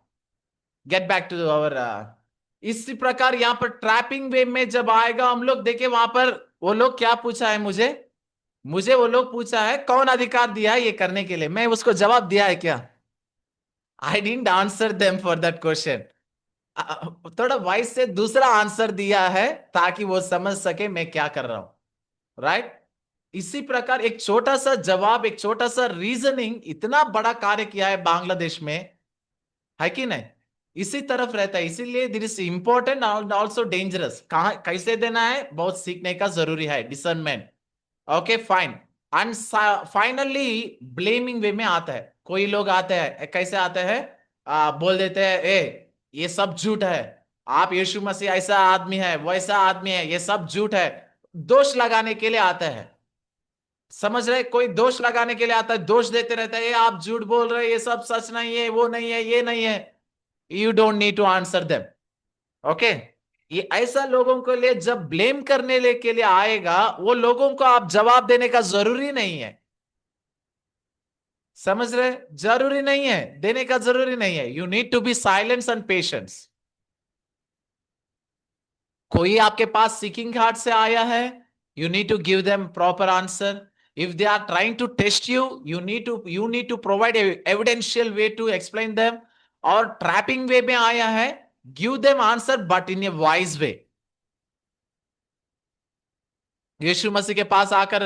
Speaker 2: get back to our. इसी प्रकार यहाँ पर ट्रैपिंग वे में जब आएगा हम लोग देखे वहां पर वो लोग क्या पूछा है मुझे, मुझे वो लोग पूछा है कौन अधिकार दिया है ये करने के लिए, मैं उसको जवाब दिया है क्या? I didn't answer them for that question. थोड़ा वाइस से दूसरा आंसर दिया है ताकि वो समझ सके मैं क्या कर रहा हूं, राइट। इसी प्रकार एक छोटा सा जवाब, एक छोटा सा रीजनिंग इतना बड़ा कार्य किया है बांग्लादेश में, है कि नहीं? इसी तरफ रहता है, इसीलिए this is important and also dangerous. कहां कैसे देना है बहुत सीखने का जरूरी है, discernment. Okay fine. And finally blaming way में आता है, कोई लोग आते हैं कैसे आते हैं, बोल देते हैं ए ये सब झूठ है, आप यीशु मसीह ऐसा आदमी है वैसा आदमी है, ये सब झूठ है। दोष लगाने के लिए आता है, समझ रहे, कोई दोष लगाने के लिए आता है, दोष देते रहता है, ये आप झूठ बोल रहे हैं, ये सब सच नहीं है, वो नहीं है, ये नहीं है। You don't need to answer them. Okay, ये ऐसा लोगों के लिए जब ब्लेम करने के लिए आएगा वो लोगों को आप जवाब देने का जरूरी नहीं है। समझ रहे, जरूरी नहीं है देने का, जरूरी नहीं है। You need to be silence and patience. कोई आपके पास सीकिंग हार्ट से आया है, you need to give them proper answer. If they are trying to test you, you need to provide evidential way to explain them. और trapping way में आया है, give them answer but in a wise way. Yeshu Masih के पास आकर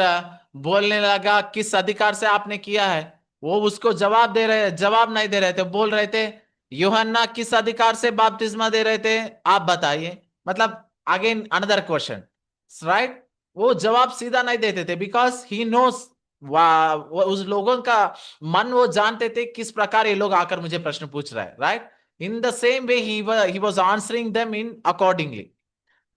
Speaker 2: बोलने लगा किस अधिकार से आपने किया है, वो उसको जवाब दे रहे, जवाब नहीं दे रहे थे, बोल रहे थे यूहन्ना किस अधिकार से बपतिस्मा दे रहे थे आप बताइए। मतलब अगेन अनदर क्वेश्चन, राइट। वो जवाब सीधा नहीं देते थे बिकॉज ही नोस, उस लोगों का मन वो जानते थे किस प्रकार ये लोग आकर मुझे प्रश्न पूछ रहा है, right. In the same way he was answering them in accordingly.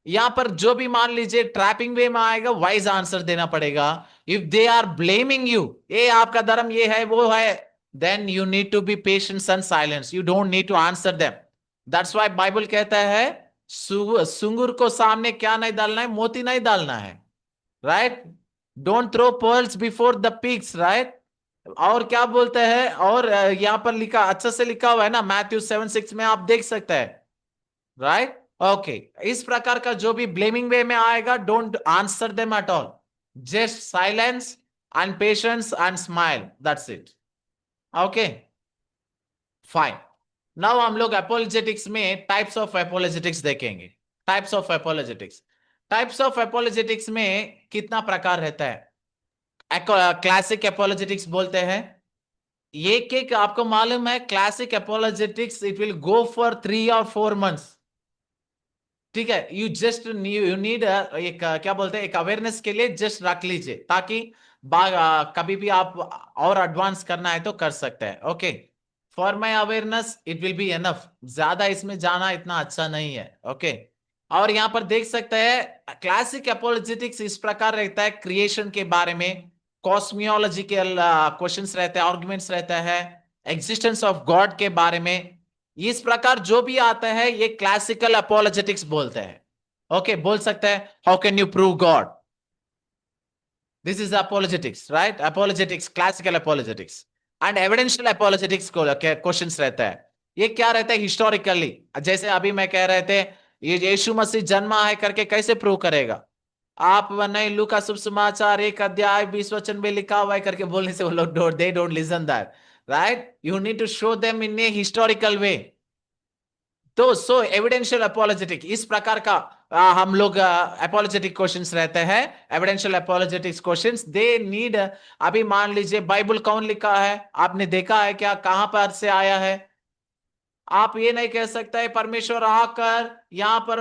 Speaker 2: यहां पर जो भी मान लीजिए ट्रैपिंग वे में आएगा वाइज आंसर देना पड़ेगा। If they are blaming you, ये आपका धर्म ये है वो है, then you need to be patience and silence, you don't need to answer them. That's why Bible कहता है सुंगुर को सामने क्या नहीं डालना है, मोती नहीं डालना है, right. Don't throw pearls before the pigs, right. और क्या बोलते हैं, और यहां पर लिखा, अच्छा से लिखा हुआ है ना, मैथ्यू 7:6 में आप देख सकते हैं, राइट। ओके, इस प्रकार का जो भी ब्लेमिंग वे में आएगा, don't answer them at all, just silence and patience and smile, that's it. Okay fine. Now हम लोग एपोलोजेटिक्स में टाइप्स ऑफ एपोलोजेटिक्स देखेंगे। Types of apologetics, types of apologetics में कितना प्रकार रहता है? क्लासिक एपोलोजेटिक्स बोलते हैं, ये के आपको मालूम है classic apologetics it will go for 3 or 4 months। ठीक है, यू नीड एक क्या बोलते हैं, एक अवेयरनेस के लिए जस्ट रख लीजिए ताकि कभी भी आप और एडवांस करना है तो कर सकते हैं। Okay, for my awareness it will be enough, ज्यादा इसमें जाना इतना अच्छा नहीं है। ओके, और यहां पर देख सकते हैं क्लासिक एपोलोजेटिक्स इस प्रकार रहता है, क्रिएशन के बारे में कॉस्मियोलॉजिकल क्वेश्चंस रहते हैं, आर्गुमेंट्स रहता है, एग्जिस्टेंस ऑफ गॉड के बारे में। इस प्रकार जो भी आता है ये क्लासिकल अपोलोजेटिक्स बोलते हैं। ओके, बोल सकते हैं how can you prove God, this is apologetics, right. Apologetics, classical apologetics and evidential apologetics को क्वेश्चंस रहता है। ये क्या रहता है हिस्टोरिकली, जैसे अभी मैं कह रहे थे ये यीशु मसीह जन्मा है करके कैसे प्रूव करेगा आप? नहीं, लूका शुभ समाचार 1 अध्याय 20 वचन में लिखा हुआ है करके बोलने से वो लोग they don't listen that, right. You need to show them in a historical way. तो सो एविडेंशियल अपोलोजेटिक इस प्रकार का हम लोग अपोलोजेटिक क्वेश्चंस रहते हैं, evidential apologetics questions they need. अभी मान लीजिए बाइबल कौन लिखा है, आपने देखा है क्या, कहां पर से आया है? आप ये नहीं कह सकते परमेश्वर आकर यहाँ पर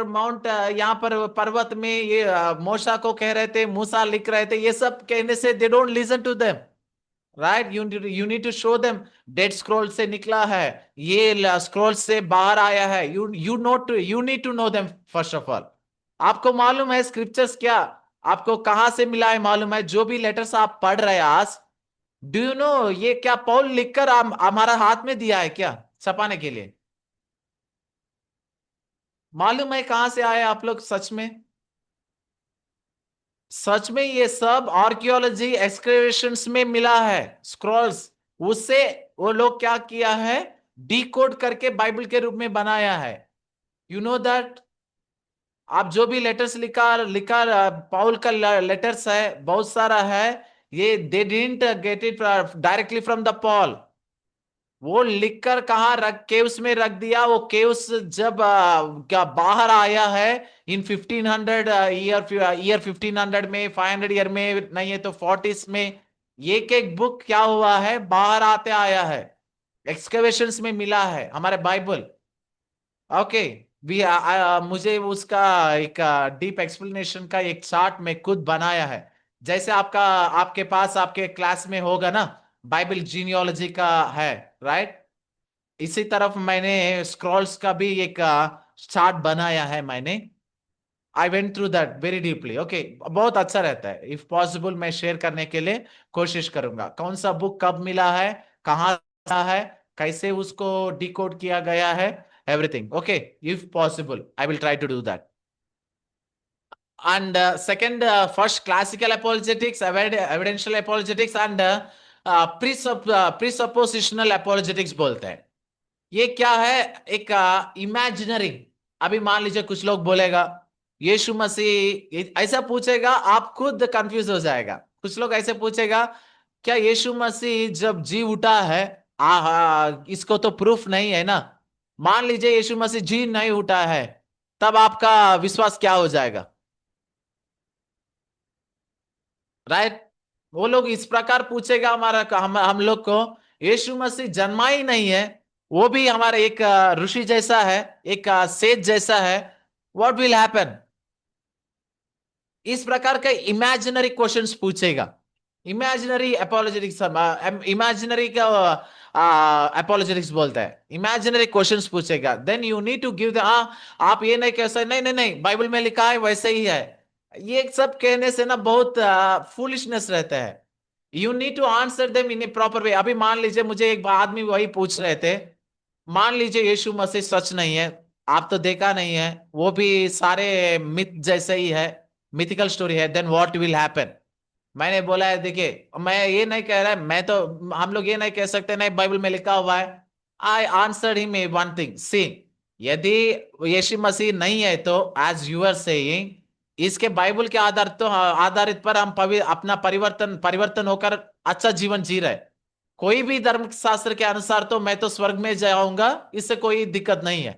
Speaker 2: यहाँ पर पर्वत में ये मूसा को कह रहे थे, मूसा लिख रहे थे, ये सब कहने से they don't listen to them, right? You need to show them dead scroll से निकला है, ये स्क्रॉल से बाहर आया है। You need to know them first of all. आपको मालूम है स्क्रिप्चर्स क्या, आपको कहां से मिला है मालूम है? जो भी लेटर्स आप पढ़ रहे हैं आज, डू यू नो ये क्या पौल लिखकर हमारा हाथ में दिया है क्या छपाने के लिए? मालूम है कहां से आए आप लोग? सच में, सच में ये सब आर्कियोलॉजी एक्सकवेशंस में मिला है स्क्रॉल्स। उससे वो लोग क्या किया है, डिकोड करके बाइबल के रूप में बनाया है। You know that? आप जो भी लेटर्स लिखा लिखा पाउल का लेटर्स है बहुत सारा है, ये they didn't get it directly from the Paul. वो लिखकर कहाँ रख, केव्स में रख दिया। वो केव्स जब क्या बाहर आया है इन 1500 ईयर 1500 में, 500 ईयर में, नहीं है तो 40s में, एक एक बुक क्या हुआ है बाहर आते आया है, एक्सकवेशंस में मिला है हमारे बाइबल। ओके, भी मुझे उसका एक डीप एक्सप्लेनेशन का एक चार्ट में खुद बनाया है, जैसे आपका आपके पास आपके क्लास में होगा ना, बाइबल जीनियोलॉजी का है, राइट? इसी तरफ मैंने स्क्रॉल्स का भी एक चार्ट बनाया है मैंने। I went through that very deeply. Okay, बहुत अच्छा रहता है। इफ पॉसिबल मैं शेयर करने के लिए कोशिश करूंगा, कौन सा बुक कब मिला है, कहाँ है, कैसे उसको डिकोड किया गया है, everything. Okay, if possible I will try to do that. And second, first classical apologetics, evidential apologetics, and presuppositional apologetics बोलते हैं। ये क्या है, एक इमेजिनरी। अभी मान लीजिए कुछ लोग बोलेगा यीशु मसीह, ऐसा पूछेगा आप खुद कंफ्यूज हो जाएगा। कुछ लोग ऐसे पूछेगा क्या यीशु मसीह जब जी उठा है, इसको तो प्रूफ नहीं है ना। मान लीजिए यीशु मसीह जी नहीं उठा है, तब आपका विश्वास क्या हो जाएगा, राइट? वो लोग इस प्रकार पूछेगा हमारा, हम लोग को यीशु मसीह जन्मा ही नहीं है, वो भी हमारे एक ऋषि जैसा है, एक सेठ जैसा है, व्हाट विल हैपन? इस प्रकार का इमेजिनरी क्वेश्चंस पूछेगा। इमेजिनरी अपोलोजेटिक्स, इमेजिनरी का अपोलोजेटिक्स बोलता है, इमेजिनरी क्वेश्चंस पूछेगा। Then you need to give the, आप ये नहीं कह सकते नहीं नहीं नहीं बाइबल में लिखा है वैसे ही है। ये सब कहने से ना बहुत फूलिशनेस रहता है। You need to answer them in a proper way. अभी मान लीजिए मुझे एक आदमी वही पूछ रहे थे, मान लीजिए यीशु मसीह सच नहीं है, आप तो देखा नहीं है, वो भी सारे मिथ जैसे ही है, मिथिकल स्टोरी है, देन व्हाट विल हैपन? मैंने बोला है देखिए, मैं ये नहीं कह रहा, मैं तो, हम लोग ये नहीं कह सकते नहीं बाइबल में लिखा हुआ है। I answered him one thing, see, यदि यीशु मसीह नहीं है तो एज यू आर सेइंग, इसके बाइबल के आधार तो आधारित पर हम अपना परिवर्तन परिवर्तन होकर अच्छा जीवन जी रहे। कोई भी धर्म शास्त्र के अनुसार तो मैं तो स्वर्ग में जाऊंगा, इससे कोई दिक्कत नहीं है,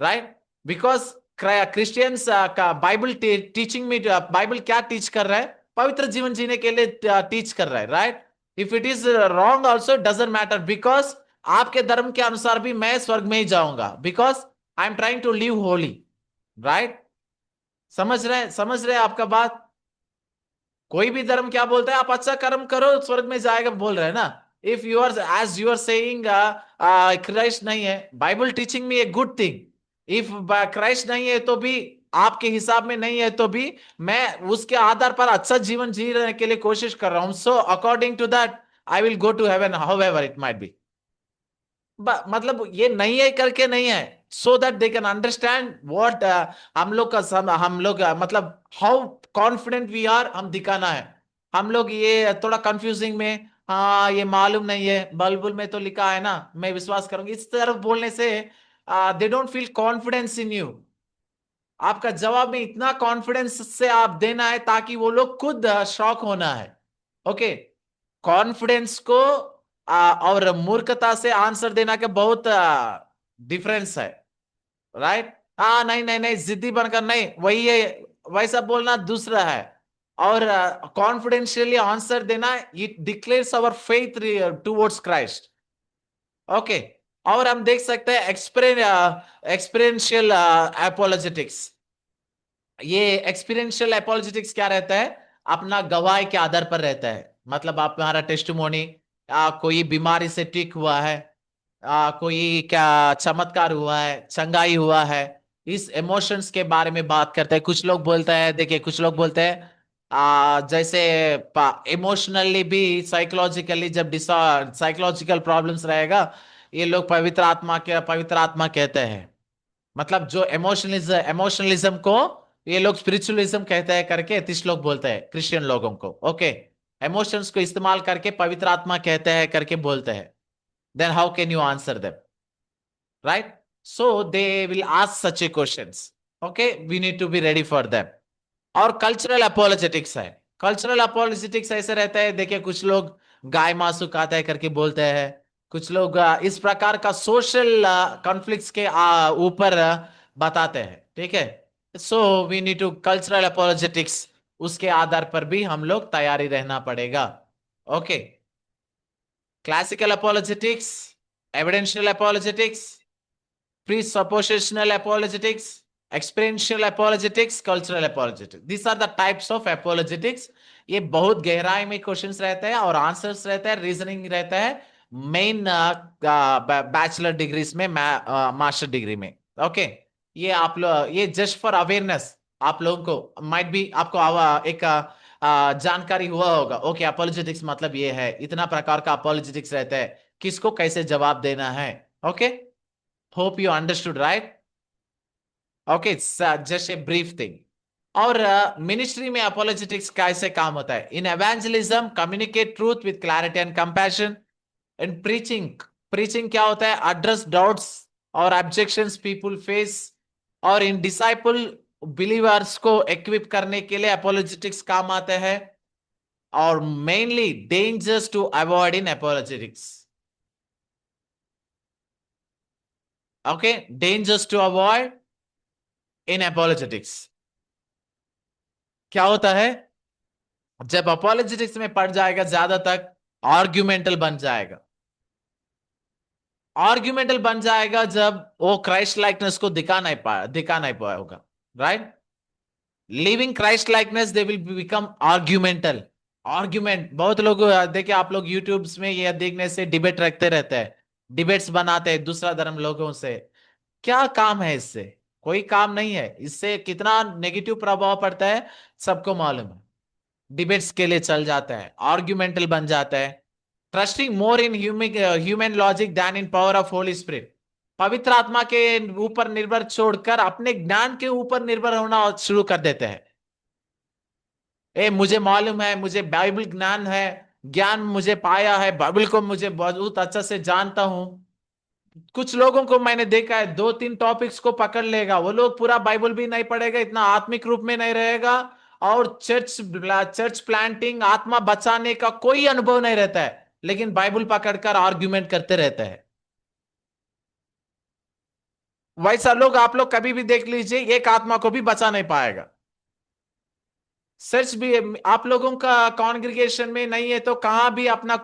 Speaker 2: राइट? बिकॉज क्रिश्चियंस का बाइबल टीचिंग में, बाइबल क्या टीच कर रहा है, पवित्र जीवन जीने के लिए टीच कर रहा है, right? If it is wrong also doesn't matter, because आपके धर्म के अनुसार भी मैं स्वर्ग में ही जाऊंगा, because I am trying to live holy, right? समझ रहे हैं आपका बात? कोई भी धर्म क्या बोलता है, आप अच्छा कर्म करो स्वर्ग में जाएगा बोल रहे हैं ना। If you are as you are saying Christ नहीं है, बाइबल टीचिंग में a good thing. If Christ नहीं है तो भी, आपके हिसाब में नहीं है तो भी, मैं उसके आधार पर अच्छा जीवन जीने के लिए कोशिश कर रहा हूं। So according to that I will go to heaven however it might be. मतलब ये नहीं है करके नहीं है, so that they can understand what हम लोग का हम लोग मतलब हाउ कॉन्फिडेंट वी आर, हम दिखाना है। हम लोग ये थोड़ा कंफ्यूजिंग में, हाँ ये मालूम नहीं है, बाइबल में तो लिखा है ना, मैं विश्वास करूंगी, इस तरफ बोलने से they don't feel confidence in you. आपका जवाब में इतना कॉन्फिडेंस से आप देना है ताकि वो लोग खुद शॉक होना है। ओके, कॉन्फिडेंस को और मूर्खता से आंसर देना के बहुत डिफरेंस है, राइट? हाँ नहीं नहीं नहीं, जिद्दी बनकर नहीं, वही है, वैसा बोलना दूसरा है। और कॉन्फिडेंशियली आंसर देना, it declares our faith towards Christ. Okay. और हम देख सकते हैं एक्सपीरियंशियल एपोलोजेटिक्स। ये एक्सपीरियंशियल एपोलोजेटिक्स क्या रहता है? अपना गवाही के आधार पर रहता है। मतलब आप हमारा टेस्टिमोनी, कोई बीमारी से ठीक हुआ है, कोई क्या चमत्कार हुआ है, चंगाई हुआ है, इस इमोशंस के बारे में बात करते हैं। कुछ लोग बोलते हैं, देखिए कुछ लोग बोलते हैं जैसे इमोशनली भी, साइकोलॉजिकली जब साइकोलॉजिकल प्रॉब्लम्स रहेगा, ये लोग पवित्र आत्मा कहते हैं। मतलब जो इमोशनलिज्म को ये लोग स्पिरिचुअलिज्म कहते हैं करके तीस लोग बोलते हैं क्रिश्चियन लोगों को। ओके। इमोशंस को इस्तेमाल करके पवित्र आत्मा कहते हैं करके बोलते हैं। Then how can you answer them? Right? So they will ask such a questions. Okay, we need to be ready for them. और कल्चरल अपोलोजेटिक्स है। कल्चरल अपोलोजेटिक्स ऐसे रहता है, देखिए कुछ लोग गाय मासू खाता है करके बोलते हैं। कुछ लोग इस प्रकार का सोशल कॉन्फ्लिक्ट्स के ऊपर बताते हैं। ठीक है। So we need to cultural apologetics, उसके आधार पर भी हम लोग तैयारी रहना पड़ेगा। Okay. Classical apologetics, evidential apologetics, presuppositional apologetics, experiential apologetics, cultural apologetics. These are the types of apologetics. ये बहुत गहराई में क्वेश्चंस रहते हैं और आंसर्स रहते हैं, रीजनिंग रहता है मेन बैचलर डिग्रीज में, मास्टर डिग्री में। ओके। ये आप लोग, ये जस्ट फॉर अवेयरनेस आप लोगों को माइट बी, आपको एक जानकारी हुआ होगा। ओके, अपोलोजेटिक्स मतलब ये है, इतना प्रकार का अपोलोजेटिक्स रहता है, किसको कैसे जवाब देना है। Okay. Hope you understood, right? Okay, it's just a brief thing. और मिनिस्ट्री में अपोलोजेटिक्स कैसे काम होता है? In evangelism communicate truth with clarity and compassion. In preaching, preaching क्या होता है? एड्रेस डाउट्स और ऑब्जेक्शंस पीपल फेस। और इन डिसाइपल बिलीवर्स को इक्विप करने के लिए अपोलोजेटिक्स काम आते हैं। और mainly dangers to avoid in apologetics. Okay, dangers to avoid in apologetics क्या होता है? जब अपोलोजेटिक्स में पड़ जाएगा ज्यादा तक, आर्ग्यूमेंटल बन जाएगा। आर्ग्यूमेंटल बन जाएगा जब वो क्राइस्ट लाइकनेस को दिखा नहीं पाया होगा। Right? Living Christ likeness, they will become argumental. Argument, बहुत लोग देखिए, आप लोग यूट्यूब्स में ये देखने से डिबेट रखते रहते हैं, डिबेट्स बनाते हैं दूसरा धर्म लोगों से। क्या काम है इससे? कोई काम नहीं है। इससे कितना नेगेटिव प्रभाव पड़ता है सबको मालूम है। डिबेट्स के लिए चल जाता है, आर्ग्यूमेंटल बन जाता है। Trusting more in human logic than in power of Holy Spirit. पवित्र आत्मा के ऊपर निर्भर छोड़कर अपने ज्ञान के ऊपर निर्भर होना शुरू कर देते हैं। मुझे मालूम है, मुझे बाइबल ज्ञान है, ज्ञान मुझे पाया है, बाइबल को मुझे बहुत अच्छा से जानता हूं। कुछ लोगों को मैंने देखा है, दो तीन टॉपिक्स को पकड़ लेगा, वो लोग पूरा बाइबल भी नहीं पढ़ेगा, इतना आत्मिक रूप में नहीं रहेगा, और चर्च प्लांटिंग, आत्मा बचाने का कोई अनुभव नहीं रहता है, लेकिन बाइबल पकड़कर आर्ग्यूमेंट करते रहते हैं। वैसा लोग आप लोग कभी भी देख लीजिए, एक आत्मा को भी बचा नहीं पाएगा। सच भी आप लोगों का कॉन्ग्रिगेशन में नहीं है तो कहां भी अपना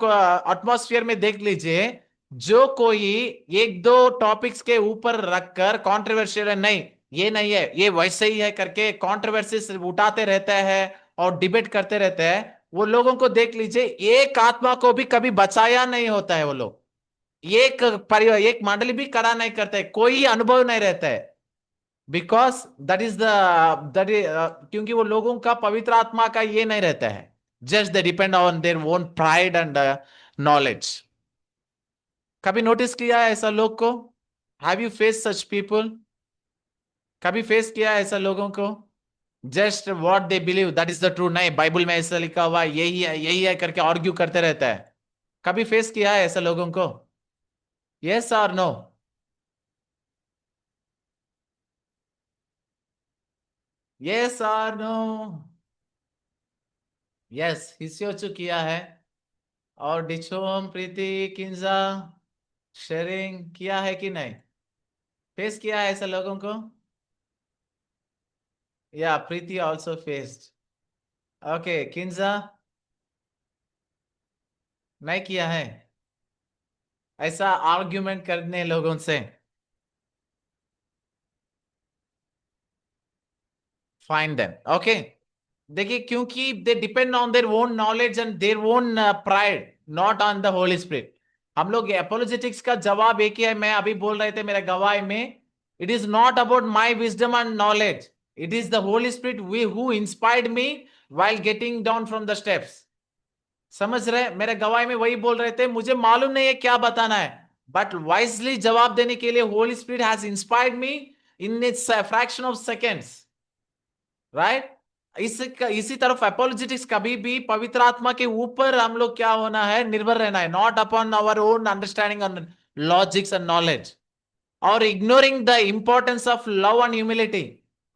Speaker 2: एटमॉस्फेयर में देख लीजिए, जो कोई एक दो टॉपिक्स के ऊपर रखकर कंट्रोवर्शियल है, नहीं ये नहीं है, ये वैसे ही है करके कंट्रोवर्सीज उठाते रहते हैं और डिबेट करते रहते हैं, वो लोगों को देख लीजिए, एक आत्मा को भी कभी बचाया नहीं होता है। वो लोग एक परिवार, एक मंडली भी खड़ा नहीं करते, कोई अनुभव नहीं रहता है। बिकॉज क्योंकि वो लोगों का पवित्र आत्मा का ये नहीं रहता है, just they depend on their own pride and knowledge. कभी नोटिस किया है ऐसा लोग को? Have you face such people? कभी फेस किया है ऐसा लोगों को? Just what they believe that is the true, नहीं बाइबल में ऐसा लिखा हुआ है, यही है करके आर्ग्यू करते रहता है। कभी फेस किया है ऐसा लोगों को? यस और नो? यस और नो? यस, हिस्योचु किया है। और डिछोम प्रीति किंजा शेयरिंग किया है कि नहीं? फेस किया है ऐसे लोगों को? Yeah, Preeti also faced. Okay, Kinza नहीं किया है ऐसा आर्ग्यूमेंट करने लोगों से. Find them. Okay. देखिए क्योंकि they depend on their own knowledge and their own pride, not on the Holy spirit. हम लोग एपोलोजेटिक्स का जवाब एक ही है. मैं अभी बोल रहे थे मेरे गवाही में, it is not about my wisdom and knowledge, it is the Holy Spirit we who inspired me while getting down from the steps. समझ रहे? मेरे गवाही में वही बोल रहे थे, मुझे मालूम नहीं है क्या बताना है, बट वाइजली जवाब देने के लिए Holi spirit has inspired me in its fraction of seconds. Right? इसी तरफ एपोलोजेटिक्स कभी भी पवित्र आत्मा के ऊपर हम लोग क्या होना है, निर्भर रहना है, not upon our own understanding on logics and knowledge, और ignoring the importance of love and humility.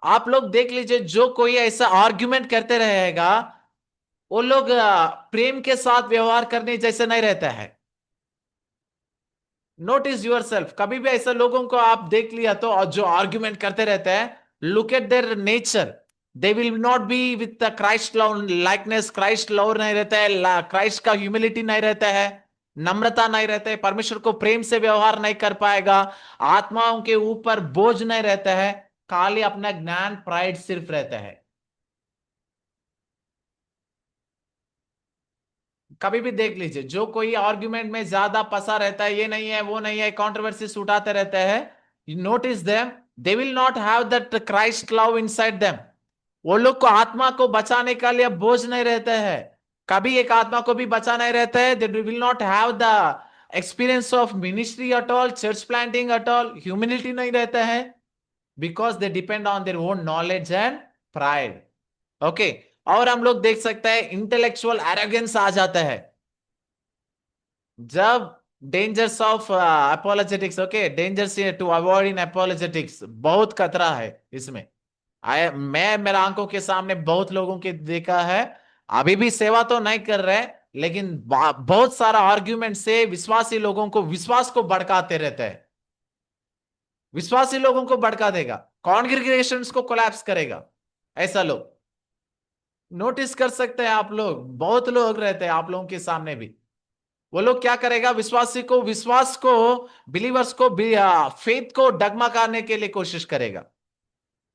Speaker 2: आप लोग देख लीजिए, जो कोई ऐसा आर्ग्यूमेंट करते रहेगा वो लोग प्रेम के साथ व्यवहार करने जैसे नहीं रहता है. नोटिस यूर सेल्फ, कभी भी ऐसे लोगों को आप देख लिया तो, और जो आर्ग्यूमेंट करते रहते हैं, look at their nature, they will not be with the Christ love likeness. Christ love नहीं रहता है, क्राइस्ट का ह्यूमिलिटी नहीं रहता है, नम्रता नहीं रहता है, परमेश्वर को प्रेम से व्यवहार नहीं कर पाएगा, आत्माओं के ऊपर बोझ नहीं रहता है, खाली अपना ज्ञान प्राइड सिर्फ रहता है. कभी भी देख लीजिए, जो कोई आर्ग्यूमेंट में ज्यादा फंसा रहता है, ये नहीं है वो नहीं है, कंट्रोवर्सीज उठाते रहते हैं, you notice them, they will not have that Christ love inside them. वो लोग को आत्मा को बचाने का लिए बोझ नहीं रहता है, कभी एक आत्मा को भी बचा नहीं रहता है. They will not have the experience of ministry at all, church planting at all, humility नहीं रहता है, because they depend on their own knowledge and pride. Okay. और हम लोग देख सकते हैं इंटेलेक्चुअल एरोगेंस आ जाता है जब dangers of apologetics. Okay, dangers to avoid in apologetics, बहुत खतरा है इसमें. मैं मेरा आंखों के सामने बहुत लोगों के देखा है, अभी भी सेवा तो नहीं कर रहे, लेकिन बहुत सारा आर्ग्यूमेंट से विश्वासी लोगों को विश्वास को भड़काते रहते हैं. विश्वासी लोगों को भड़का देगा, कॉन्ग्रेगेशंस को कोलैप्स करेगा. ऐसा लोग नोटिस कर सकते हैं आप लोग, बहुत लोग रहते हैं आप लोगों के सामने भी. वो लोग क्या करेगा, विश्वास को बिलीवर्स को फेथ को डगमगाने के लिए कोशिश करेगा.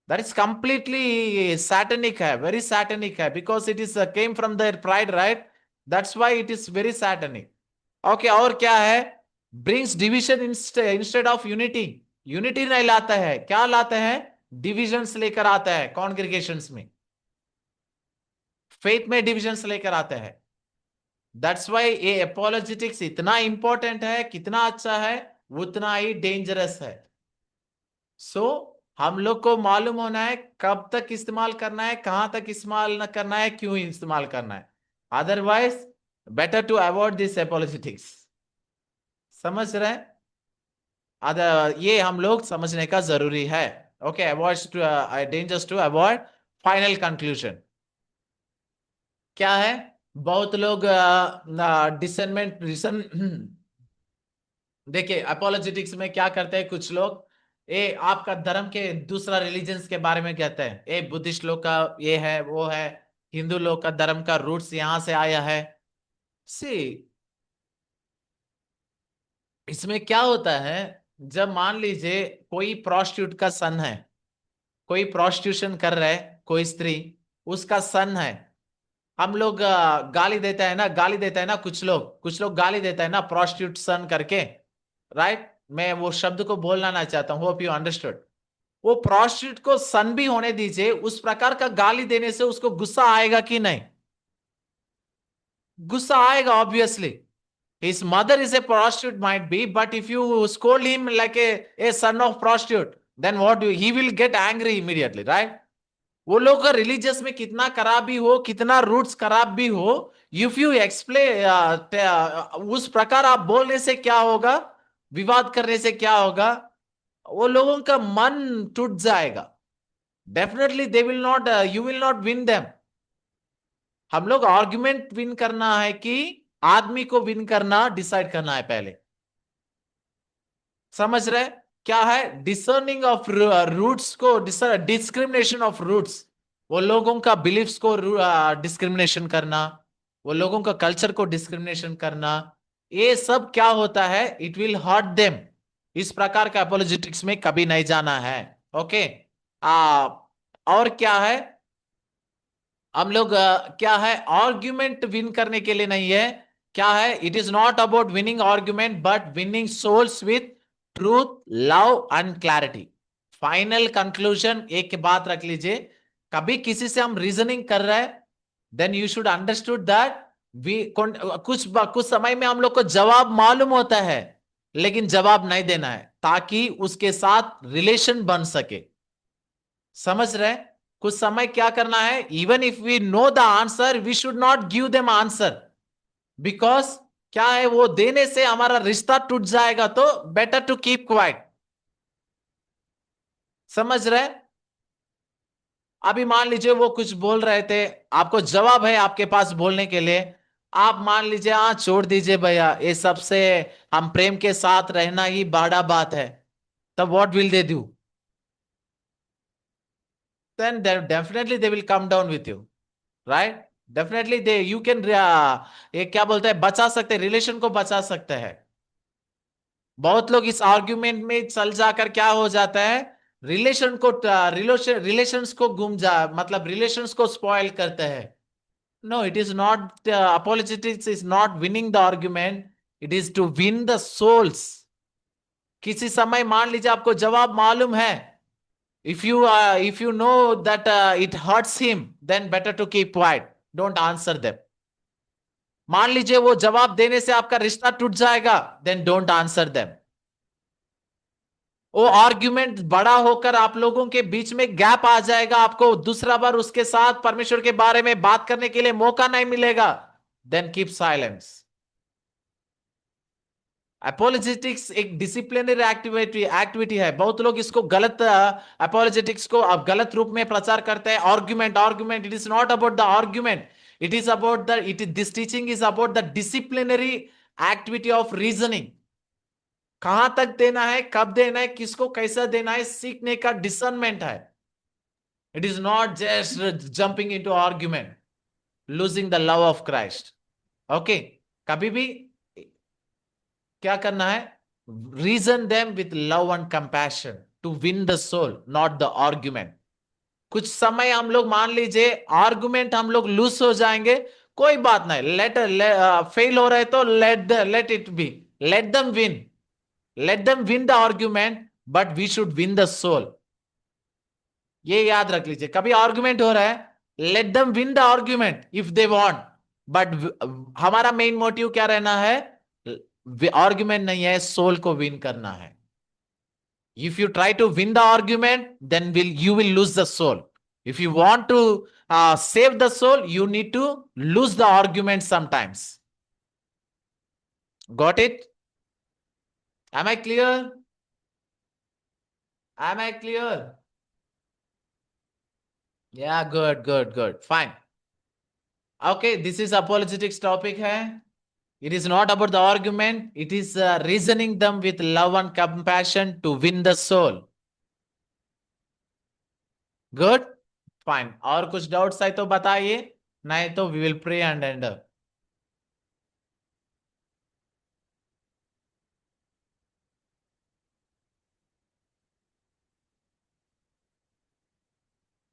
Speaker 2: दैट इज कंप्लीटली सैटनिक है, वेरी सैटनिक है, because it is came from their pride, right? That's why it is very Satanic. Okay. और क्या है, brings division instead of unity. Unity नहीं लाता है, क्या लाता है, डिविजन्स लेकर आता है कॉन्ग्रेगेशंस में, फेथ में डिविजन्स लेकर आते हैं. दैट्स वाई ये एपोलोजेटिक्स इतना इंपॉर्टेंट है, कितना अच्छा है उतना ही डेंजरस है. सो हम लोग को मालूम होना है कब तक इस्तेमाल करना है, कहां तक इस्तेमाल न करना है, क्यों इस्तेमाल करना है. Otherwise better to avoid this apologetics. समझ रहे हैं? अदर ये हम लोग समझने का जरूरी है. Okay, avoid dangers to avoid. Final conclusion क्या है? बहुत लोग डिसनमेंट देखिए अपोलोजेटिक्स में क्या करते हैं कुछ लोग, ए आपका धर्म के दूसरा रिलीजन्स के बारे में कहते हैं, ए बुद्धिस्ट लोग का ये है वो है, हिंदू लोग का धर्म का रूट्स यहां से आया है. सी इसमें क्या होता है, जब मान लीजिए कोई प्रोस्टिट्यूट का सन है, कोई प्रोस्टिट्यूशन कर रहा है, कोई स्त्री उसका सन है, हम लोग गाली देता है ना, कुछ लोग गाली देता है ना प्रोस्टिट्यूट सन करके, राइट? मैं वो शब्द को बोलना ना चाहता हूं, होप यू अंडरस्टूड. वो प्रोस्टिट्यूट को सन भी होने दीजिए, उस प्रकार का गाली देने से उसको गुस्सा आएगा कि नहीं? गुस्सा आएगा obviously. His mother is a prostitute might be, but if you scold him like a son of prostitute, then what he will get angry immediately, right? वो लोग का रिलीजियस में कितना खराब भी हो, कितना रूट्स खराब भी हो, इफ यू एक्सप्लेन उस प्रकार आप बोलने से क्या होगा, विवाद करने से क्या होगा, वो लोगों का मन टूट जाएगा. Definitely they will not, you will not win them. हम लोग आर्ग्यूमेंट विन करना है कि आदमी को विन करना डिसाइड करना है पहले. समझ रहे क्या है? डिसर्निंग ऑफ रूट्स को, डिस्क्रिमिनेशन ऑफ रूट्स, वो लोगों का बिलीफ्स को डिस्क्रिमिनेशन करना, वो लोगों का कल्चर को डिस्क्रिमिनेशन करना, ये सब क्या होता है, इट विल हर्ट देम। इस प्रकार का अपोलोजेटिक्स में कभी नहीं जाना है। ओके। और क्या है, हम लोग क्या है, आर्ग्यूमेंट विन करने के लिए नहीं है। क्या है, it is not about winning argument but winning souls with truth, love and clarity. Final conclusion एक बात रख लीजिए, कभी किसी से हम रीजनिंग कर रहे हैं, then you should understood that we कुछ कुछ समय में हम लोग को जवाब मालूम होता है, लेकिन जवाब नहीं देना है ताकि उसके साथ रिलेशन बन सके। समझ रहे? कुछ समय क्या करना है, even if we know the answer we should not give them answer, because क्या है, वो देने से हमारा रिश्ता टूट जाएगा, तो बेटर टू कीप क्वाइट। समझ रहे? अभी मान लीजिए वो कुछ बोल रहे थे, आपको जवाब है आपके पास बोलने के लिए, आप मान लीजिए हाँ छोड़ दीजिए भैया, ये सबसे हम प्रेम के साथ रहना ही बड़ा बात है, तब what will they do? then definitely they will come down with you, right? Definitely they you can, ये क्या बोलते हैं, बचा सकते, रिलेशन को बचा सकते हैं। बहुत लोग इस आर्ग्यूमेंट में चल जाकर क्या हो जाता है, रिलेशन को रिलेशंस को गुम जा, मतलब रिलेशंस को स्पॉइल करते हैं। No, it is not, apologetics is not winning the argument, it is to win the souls. किसी समय मान लीजिए आपको जवाब मालूम है, if you know that it hurts him, then better to keep quiet, don't answer them. मान लीजिए वो जवाब देने से आपका रिश्ता टूट जाएगा, then don't answer them. वो आर्ग्यूमेंट बड़ा होकर आप लोगों के बीच में गैप आ जाएगा, आपको दूसरा बार उसके साथ परमेश्वर के बारे में बात करने के लिए मौका नहीं मिलेगा, then keep silence. अपोलोजेटिक्स एक डिसिप्लिनरी एक्टिविटी है। बहुत लोग इसको गलत, अपोलोजेटिक्स को अब गलत रूप में प्रचार करते हैं। Argument, argument, it is not about the argument, it is about the, it is, this teaching is about the disciplinary activity of reasoning. कहां तक देना है, कब देना है, किसको कैसा देना है, सीखने का डिसर्नमेंट है। It is not just jumping into argument, losing the love of Christ. Okay, कभी भी क्या करना है, reason them with love and compassion to win the soul, not the argument. कुछ समय हम लोग मान लीजिए आर्गुमेंट हम लोग लूज हो जाएंगे, कोई बात नहीं, फेल हो रहे तो let it be, let them win, let them win the argument, but we should win the soul. ये याद रख लीजिए, कभी आर्गुमेंट हो रहा है, let them win the argument if they want, but हमारा मेन मोटिव क्या रहना है, आर्ग्यूमेंट नहीं है, सोल को विन करना है। If you try to win the argument, then you will lose the soul. If you want to save the soul, you need to lose the argument sometimes. Got it? Am I clear? Am I clear? Yeah, good. Fine. Okay, this is apologetics topic hai. It is not about the argument. It is reasoning them with love and compassion to win the soul. Good? Fine. और कुछ doubts है तो बताइए, नहीं तो we will pray and end up.